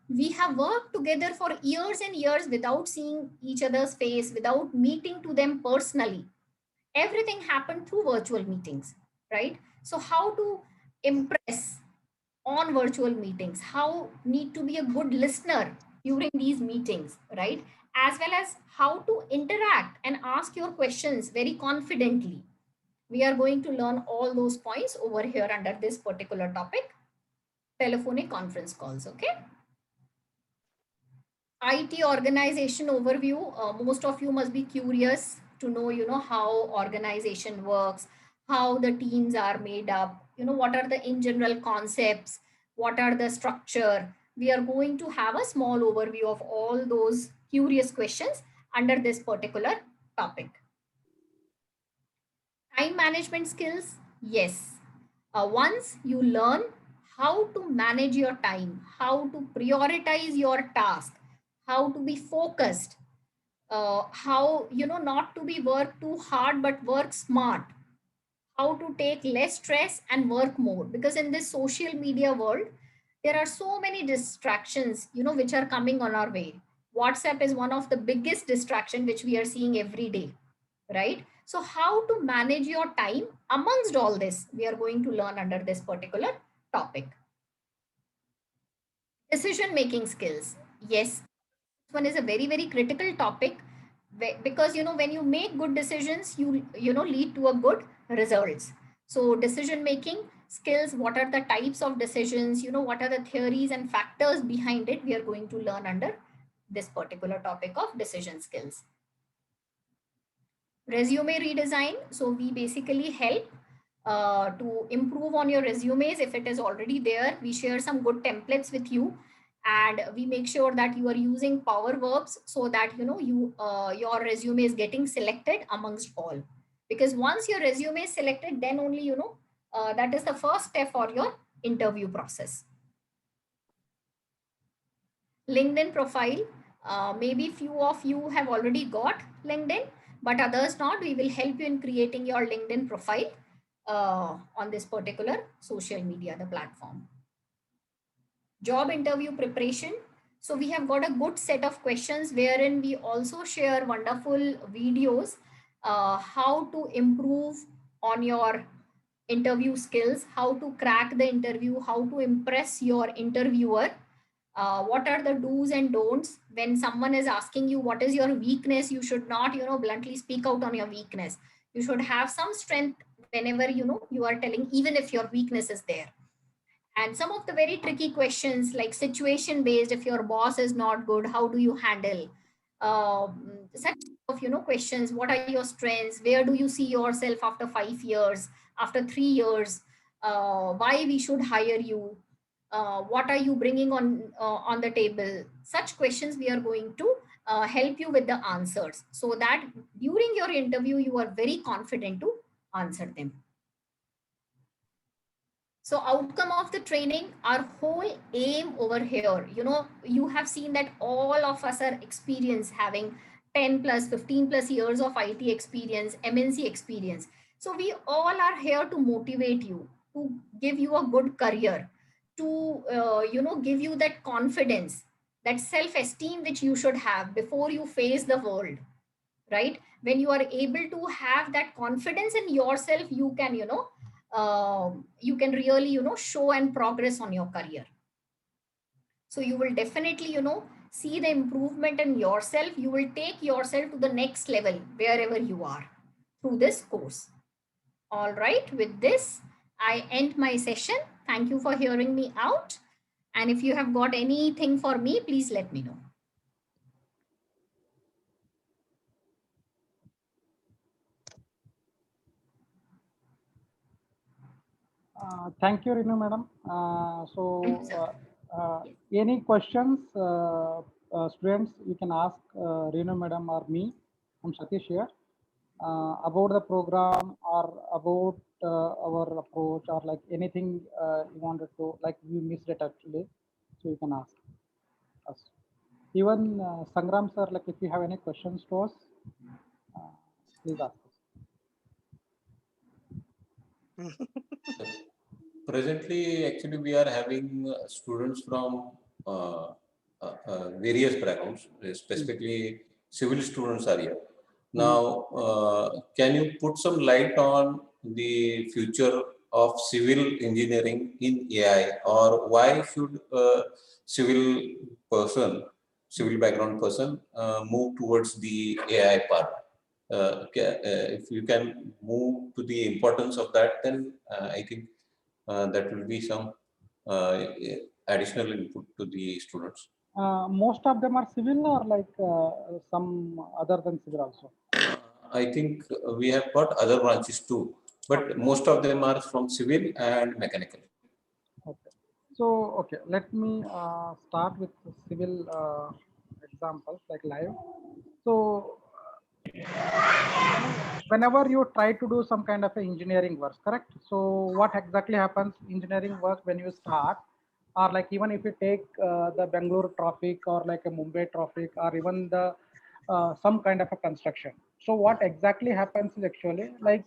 we have worked together for years and years without seeing each other's face, without meeting to them personally. Everything happened through virtual meetings, right? So how to impress on virtual meetings, how need to be a good listener during these meetings, right? As well as how to interact and ask your questions very confidently. We are going to learn all those points over here under this particular topic, telephonic conference calls, okay? IT organization overview. Most of you must be curious to know, how organization works, how the teams are made up, what are the in general concepts, what are the structure. We are going to have a small overview of all those curious questions under this particular topic. Time management skills. Yes. Once you learn how to manage your time, how to prioritize your task, how to be focused, how, not to be work too hard, but work smart, how to take less stress and work more. Because in this social media world, there are so many distractions, which are coming on our way. WhatsApp is one of the biggest distraction which we are seeing every day, right? So how to manage your time amongst all this, we are going to learn under this particular topic. Decision making skills. Yes, this one is a very, very critical topic, because when you make good decisions, you lead to a good results. So decision making skills, what are the types of decisions, what are the theories and factors behind it, we are going to learn under this particular topic of decision skills. Resume redesign. So we basically help to improve on your resumes. If it is already there, we share some good templates with you, and we make sure that you are using power verbs, so that your resume is getting selected amongst all. Because once your resume is selected, then only that is the first step for your interview process. LinkedIn profile. Maybe few of you have already got LinkedIn, but others not. We will help you in creating your LinkedIn profile on this particular social media, the platform. Job interview preparation. So we have got a good set of questions wherein we also share wonderful videos, how to improve on your interview skills, how to crack the interview, how to impress your interviewer. What are the do's and don'ts when someone is asking you what is your weakness? You should not bluntly speak out on your weakness. You should have some strength whenever you are telling, even if your weakness is there. And some of the very tricky questions, like situation based, if your boss is not good, how do you handle such of questions? What are your strengths? Where do you see yourself after 5 years, after 3 years? Why we should hire you? What are you bringing on the table? Such questions we are going to help you with the answers, so that during your interview you are very confident to answer them. So outcome of the training, our whole aim over here, you have seen that all of us are experienced, having 10 plus 15 plus years of IT experience, MNC experience. So we all are here to motivate you, to give you a good career, to give you that confidence, that self-esteem which you should have before you face the world, right? When you are able to have that confidence in yourself, you can you can really show and progress on your career. So you will definitely see the improvement in yourself. You will take yourself to the next level wherever you are through this course. All right, with this I end my session. Thank you for hearing me out, and if you have got anything for me, please let me know. Thank you, Renu madam. Thank you, sir. Any questions, students, you can ask Renu madam or me. I'm Satish here. About the program or about our approach, or like anything you wanted to, like we missed it actually, so you can ask us. Even Sangram sir, like if you have any questions to us, please ask us. Presently, actually, we are having students from various backgrounds, specifically civil students are here. Now, can you put some light on the future of civil engineering in AI, or why should a civil background person move towards the AI part? If you can move to the importance of that, then I think that will be some additional input to the students. Most of them are civil, or like some other than civil also? I think we have got other branches too, but most of them are from civil and mechanical. Okay. So, okay, let me start with civil examples, like live. So, whenever you try to do some kind of a engineering work, correct? So what exactly happens engineering work when you start, or like even if you take the Bangalore traffic or like a Mumbai traffic or even the some kind of a construction. So what exactly happens is actually like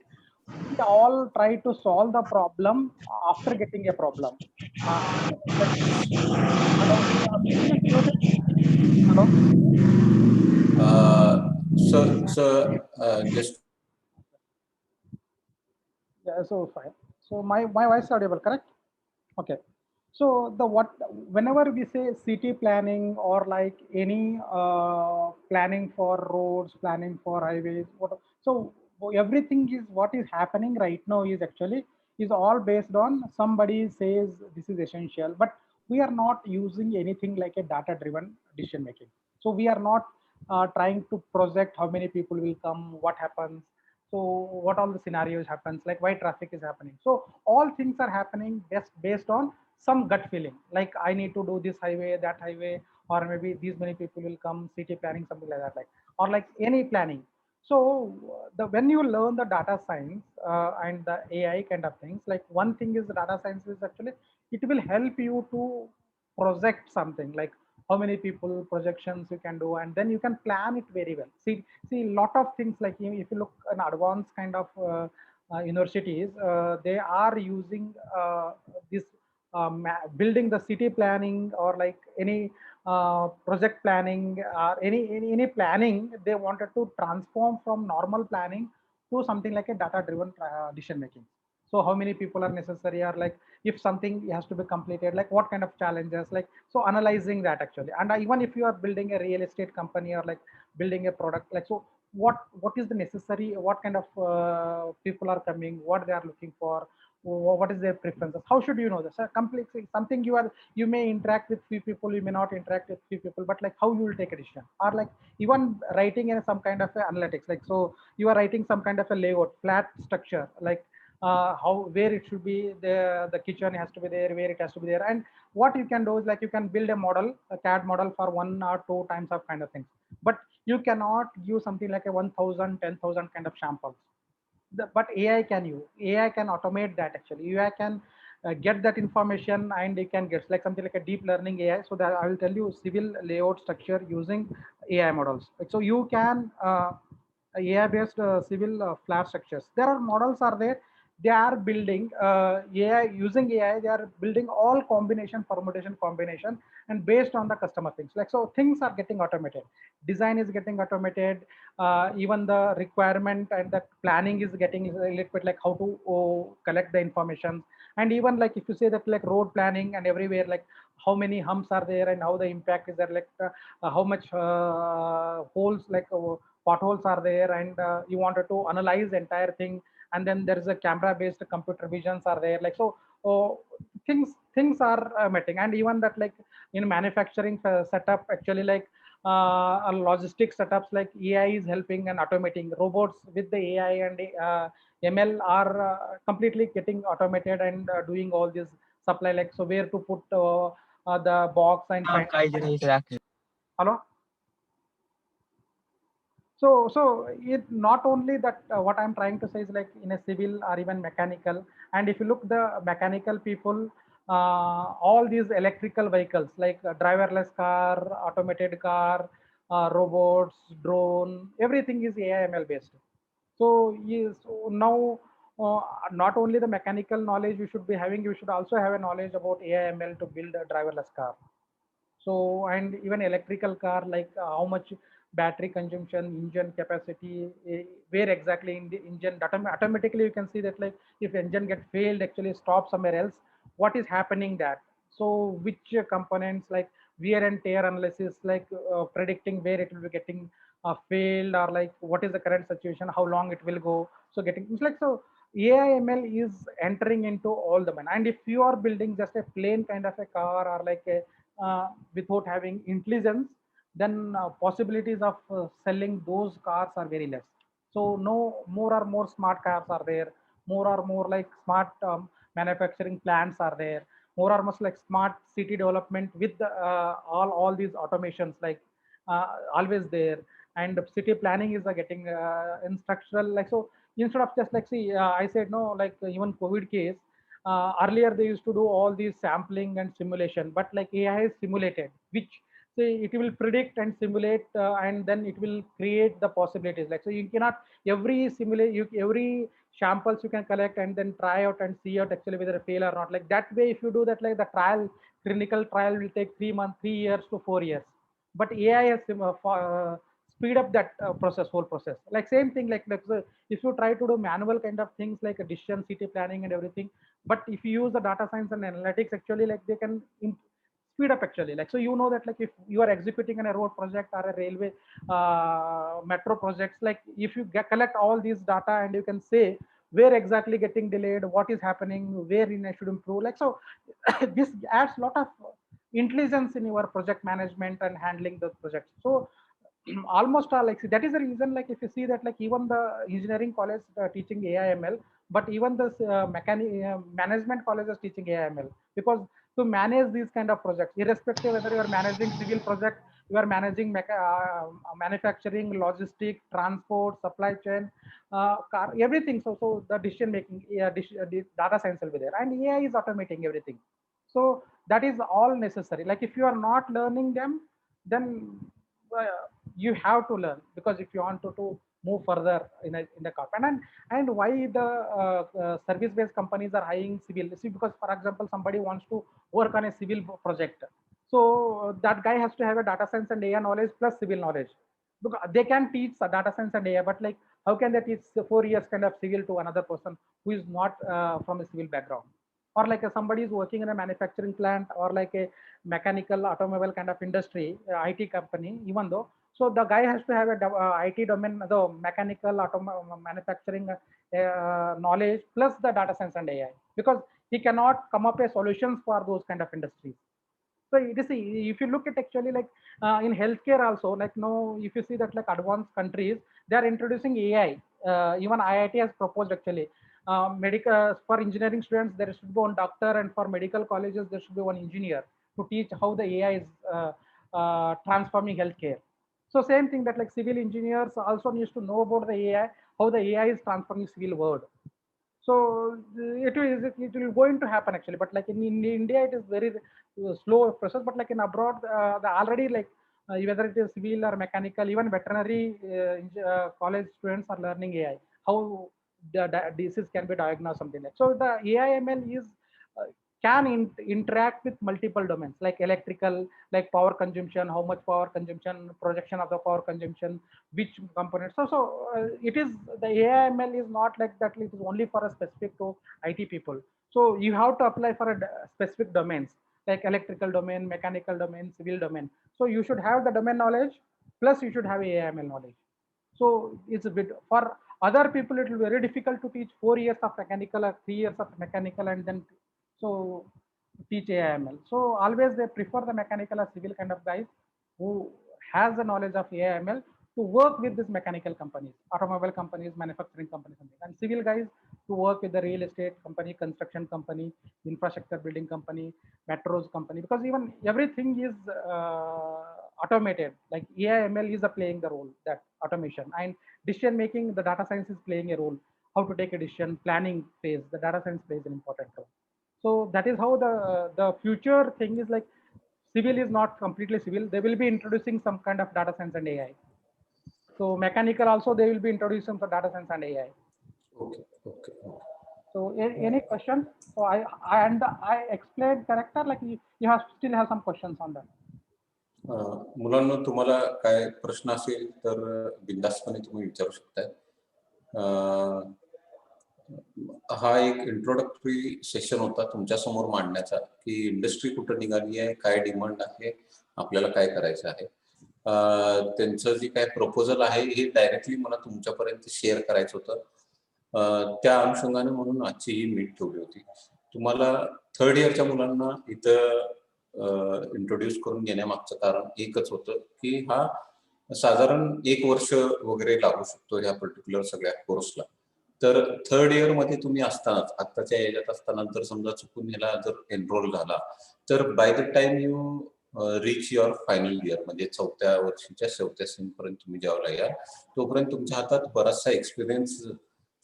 we all try to solve the problem after getting a problem. Like, hello, can you close it? Hello. Just Yeah, so fine. So my voice is audible, correct? Okay. So the what whenever we say city planning or like any planning for roads, planning for highways, what so everything is what is happening right now is actually is all based on somebody says this is essential, but we are not using anything like a data driven decision making. So we are not trying to project how many people will come, what happens, so what all the scenarios happens, like why traffic is happening. So all things are happening based on some gut feeling, like I need to do this highway, that highway, or maybe these many people will come, city planning, something like that, like or like any planning. So the when you learn the data science and the AI kind of things, like one thing is the data science is actually it will help you to project something, like how many people projections you can do, and then you can plan it very well. See a lot of things, like if you look an advanced kind of universities, they are using this building the city planning or like any project planning or any planning they wanted to transform from normal planning to something like a data driven decision making. So how many people are necessary, or like if something has to be completed, like what kind of challenges, like so analyzing that actually. And even if you are building a real estate company or like building a product, like so what is the necessary, what kind of people are coming, what they are looking for, what is their preferences, how should you know this? Completely something you may interact with few people, you may not interact with few people, but like how you will take a decision, or like even writing in some kind of analytics, like so you are writing some kind of a layout flat structure, like how where it should be, the kitchen has to be there, where it has to be there, and what you can do is like you can build a model, a CAD model for 1 or 2 times of kind of things, but you cannot use something like a 1,000, 10,000 kind of samples. But AI can AI can automate that actually. AI can get that information, and it can get like something like a deep learning AI. So that I will tell you civil layout structure using AI models. Like, so you can AI based civil flat structures. There are models are there. They are building AI using AI. They are building all combination permutation combination, and based on the customer things. Like so, things are getting automated. Design is getting automated. Even the requirement and the planning is getting a little bit like how to collect the information. And even like if you say that like road planning and everywhere, like how many humps are there and how the impact is there, like how much holes, like potholes are there, and you wanted to analyze the entire thing, and then there is a camera based computer visions are there, like so things are meeting. And even that like in manufacturing setup actually, like logistic setups, like AI is helping and automating robots with the AI, and ML are completely getting automated and doing all this supply, like so where to put the box and find. Hello. So it not only that what I'm trying to say is like in a civil or even mechanical. And if you look the mechanical people, all these electrical vehicles like driverless car, automated car, robots, drone, everything is AI ML based. So yes, so now not only the mechanical knowledge you should be having, you should also have a knowledge about AI ML to build a driverless car. So, and even electrical car, like how much battery consumption, engine capacity, where exactly in the engine, automatically you can see that like if engine get failed, actually stop somewhere else, what is happening that. So which components, like wear and tear analysis, like predicting where it will be getting failed, or like what is the current situation, how long it will go. So getting, it's like, so AI ML is entering into all the man. And if you are building just a plain kind of a car, or like a without having intelligence, then possibilities of selling those cars are very less. So no more or more smart cars are there, more or more like smart manufacturing plants are there, more or more like smart city development with all these automations, like always there. and city planning is getting in structural, like, so instead of just like, see, I said no, like even COVID case, earlier they used to do all these sampling and simulation, but like AI is simulated, which say it will predict and simulate, and then it will create the possibilities. Like, so you cannot every samples you can collect and then try out and see out actually whether a fail or not. Like that way, if you do that, like the clinical trial will take 3 months, 3 years to 4 years. But AI has speed up that whole process. Like same thing, like so if you try to do manual kind of things like a decision, city planning and everything, but if you use the data science and analytics, actually, like they can speed up actually. Like, so you know that like if you are executing on a road project or a railway metro projects, like if you collect all these data and you can say where exactly getting delayed, what is happening, where I should improve. Like, so this adds a lot of intelligence in your project management and handling the projects. So almost all, like, see, that is the reason, like if you see that like even the engineering college teaching AI/ML, but even the management colleges teaching AI/ML, because to manage these kind of projects, irrespective whether you are managing civil project, you are managing manufacturing, logistics, transport, supply chain, car, everything. So the decision making, data science will be there, and AI is automating everything. So that is all necessary. Like if you are not learning them, then you have to learn, because if you want to move further in the corporate. And why the service based companies are hiring civil, see, because for example somebody wants to work on a civil project, so that guy has to have a data science and AI knowledge plus civil knowledge, because they can teach data science and AI, but like how can they teach 4 years kind of civil to another person who is not from a civil background? Or like somebody is working in a manufacturing plant or like a mechanical automobile kind of industry, IT company, even though, so the guy has to have a IT domain, the mechanical manufacturing knowledge plus the data science and AI, because he cannot come up with solutions for those kind of industries. So it is, if you look at actually like in healthcare also, like now if you see that like advanced countries, they are introducing AI. Even IIT has proposed actually medical, for engineering students there should be one doctor, and for medical colleges there should be one engineer to teach how the AI is transforming healthcare. So same thing that like civil engineers also needs to know about the AI, how the AI is transforming civil world. So it will going to happen actually, but like in India it is very slow process, but like in abroad the already like whether it is civil or mechanical, even veterinary college students are learning AI, how the disease can be diagnosed, something like. So the AI/ML is can interact with multiple domains like electrical, like power consumption, how much power consumption, projection of the power consumption, which components. So it is, the AI/ML is not like that it is only for a specific to IT people. So you have to apply for a specific domains like electrical domain, mechanical domain, civil domain. So you should have the domain knowledge plus you should have AI/ML knowledge. So it's a bit for other people it will be very difficult to teach 4 years of mechanical or 3 years of mechanical and then so teach AI/ML. So always they prefer the mechanical or civil kind of guys who has the knowledge of AI/ML to work with these mechanical companies, automobile companies, manufacturing companies, and civil guys to work with the real estate company, construction company, infrastructure building company, metros company, because even everything is automated. Like AI/ML is playing the role, that automation, and decision making, the data science is playing a role. How to take a decision, planning phase, the data science plays an important role. So that is how the future thing is. Like civil is not completely civil. They will be introducing some kind of data science and AI. So mechanical also they will be introducing some data science and AI. Okay. Okay. So any questions? So I explained correct, or like you have still have some questions on that? मुलांना तुम्हाला काय प्रश्न असेल तर बिनधास्तपणे तुम्ही विचारू शकताय. हा एक इंट्रोडक्टरी सेशन होता तुमच्या समोर मांडण्याचा की इंडस्ट्री कुठं निघाली आहे, काय डिमांड आहे, आपल्याला काय करायचं आहे. त्यांचं जे काय प्रपोजल आहे हे डायरेक्टली मला तुमच्यापर्यंत शेअर करायचं होतं. त्या अनुषंगाने म्हणून आजची ही मीट ठेवली होती. तुम्हाला थर्ड इयरच्या मुलांना इथं इंट्रोड्यूस करून घेण्यामागचं कारण एकच होतं की हा साधारण 1 वर्ष वगैरे लागू शकतो ह्या पर्टिक्युलर सगळ्या कोर्सला. तर थर्ड इयर मध्ये तुम्ही असतानाच, आत्ताच्या याच्यात असताना जर समजा चुकून ह्याला जर एनरोल झाला तर by the time you reach your final year, म्हणजे 4थ्या वर्षीच्या शेवटच्या सेमपर्यंत तुम्ही ज्यावेळेला याल तोपर्यंत तुमच्या हातात बराचसा एक्सपिरियन्स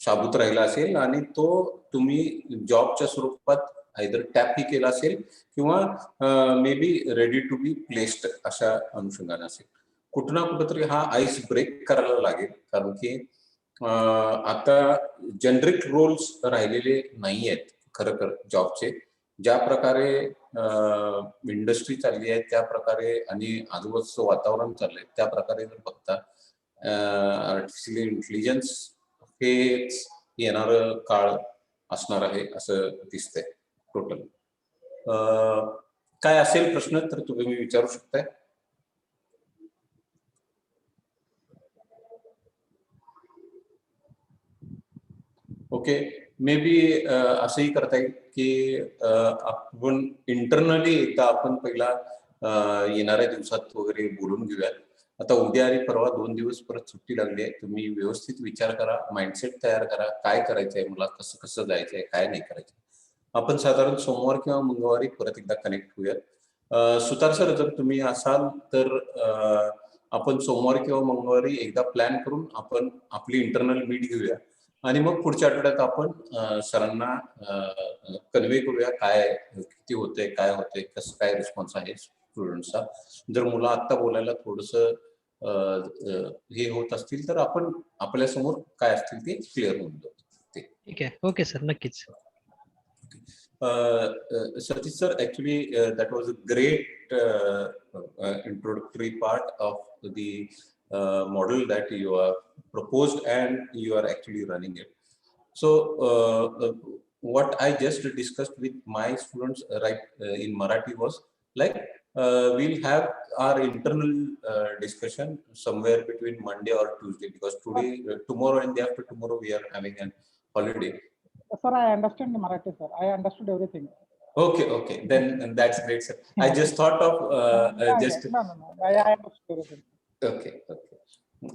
शाबूत राहिला असेल आणि तो तुम्ही जॉबच्या स्वरूपात आयदर टॅप ही केला असेल किंवा may be ready to be placed अशा अनुषंगाने असेल. कुठं ना कुठंतरी हा आईस ब्रेक करायला लागेल, कारण की आता जनरिक रोल्स राहिलेले नाही आहेत खरं जॉबचे. ज्या प्रकारे इंडस्ट्री चालली आहे त्या प्रकारे आणि आजूबाजूचं वातावरण चाललंय त्या प्रकारे जर बघता आर्टिफिशियल इंटेलिजन्स हेच येणारं काळ असणार आहे असं दिसतंय टोटल. काय असेल प्रश्न तर तुम्ही विचारू शकताय. ओके, मे बी असंही करता येईल की आपण इंटरनली एकदा आपण पहिला येणाऱ्या दिवसात वगैरे बोलून घेऊयात. आता उद्या आणि परवा 2 दिवस परत सुट्टी लागली आहे. तुम्ही व्यवस्थित विचार करा, माइंडसेट तयार करा, काय करायचंय मला, कसं कसं जायचंय, काय नाही करायचं. आपण साधारण सोमवार किंवा मंगळवारी परत एकदा कनेक्ट होऊयात. सुतार सर, जर तुम्ही असाल तर आपण सोमवार किंवा मंगळवारी एकदा प्लॅन करून आपण आपली इंटरनल मीट घेऊया आणि मग पुढच्या आठवड्यात आपण सरांना कन्वे करूया काय किती होतंय, काय होतंय, कसं काय रिस्पॉन्स आहे स्टुडंट्सचा. जर मुलं आत्ता बोलायला थोडंसं हे होत असतील तर आपण आपल्या समोर काय असतील ते क्लिअर होऊन जाऊ. ठीक आहे, ओके सर, नक्कीच. Satish sir, actually that was a great introductory part of the model that you have proposed and you are actually running it. So what I just discussed with my students in Marathi was like we'll have our internal discussion somewhere between Monday or Tuesday, because today, tomorrow and day after tomorrow we are having an holiday. Sir, I understand the Marathi, sir. I understood everything. Okay. Then that's great, sir. I just thought of just. No. I understood everything. Okay.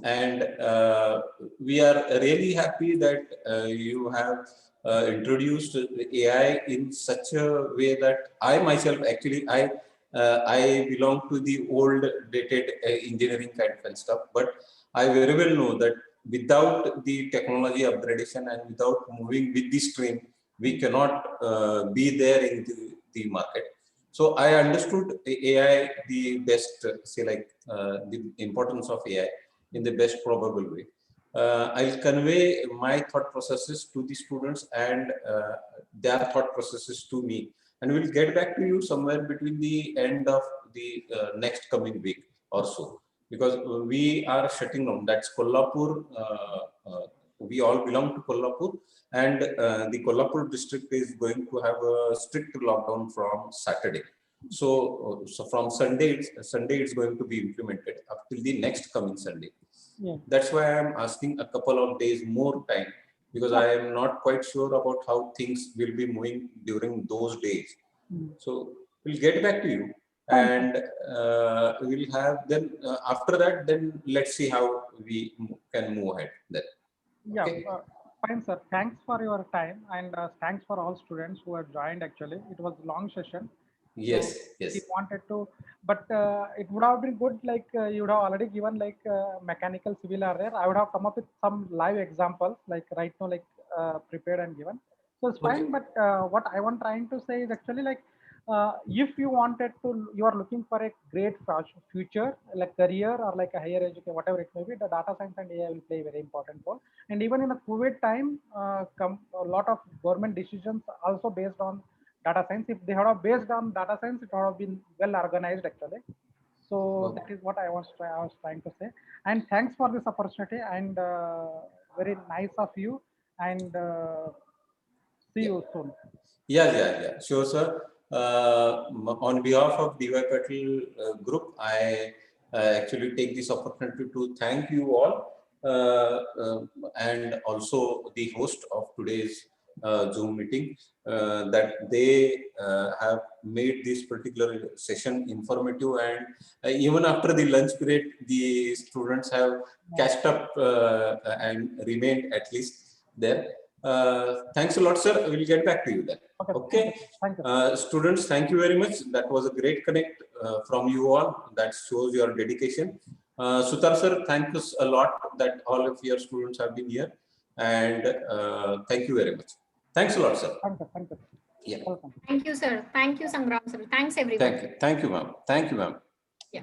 And we are really happy that you have introduced the AI in such a way that I myself actually I belong to the old dated engineering kind of stuff, but I very well know that without the technology upgradation and without moving with the stream, we cannot be there in the market. So I understood AI the best, say like the importance of AI in the best probable way. I'll convey my thought processes to the students and their thought processes to me, and we'll get back to you somewhere between the end of the next coming week or so, because we are shutting down. That's Kolhapur. We all belong to Kolhapur, and the Kolhapur district is going to have a strict lockdown from Saturday. So from Sunday it's going to be implemented up till the next coming Sunday. Yeah. That's why I'm asking a couple of days more time, because I am not quite sure about how things will be moving during those days. So we'll get back to you. And we'll have then after that, then let's see how we can move ahead then. Yeah, okay. Fine, sir. Thanks for your time, and thanks for all students who have joined. Actually, it was a long session. Yes. We wanted to, but it would have been good, like you would have already given like mechanical, civil are there. I would have come up with some live examples, like right now, like prepared and given. So it's fine. Okay. But what I want trying to say is actually like if you wanted to, you are looking for a great future, like career or like a higher education, whatever it may be, the data science and AI will play a very important role. And even in the COVID time, a lot of government decisions also based on data science. If they had based on data science, it would have been well organized actually. So that is what I was trying to say. And thanks for this opportunity, and very nice of you, and see you soon. Yeah. Sure, sir. On behalf of DY Patil group, I actually take this opportunity to thank you all, and also the host of today's Zoom meeting, that they have made this particular session informative, and even after the lunch period, the students have catched up and remained at least there. Thanks a lot, sir. We'll get back to you then. Okay. Thank you. Students, thank you very much. That was a great connect from you all. That shows your dedication. Sutar sir, thank you a lot that all of your students have been here, and thank you very much. Thanks a lot, sir. Thank you. Yeah. Welcome. Thank you, sir. Thank you, Sangram sir. Thanks, everyone. Thank you, ma'am. Thank you, ma'am. Yeah.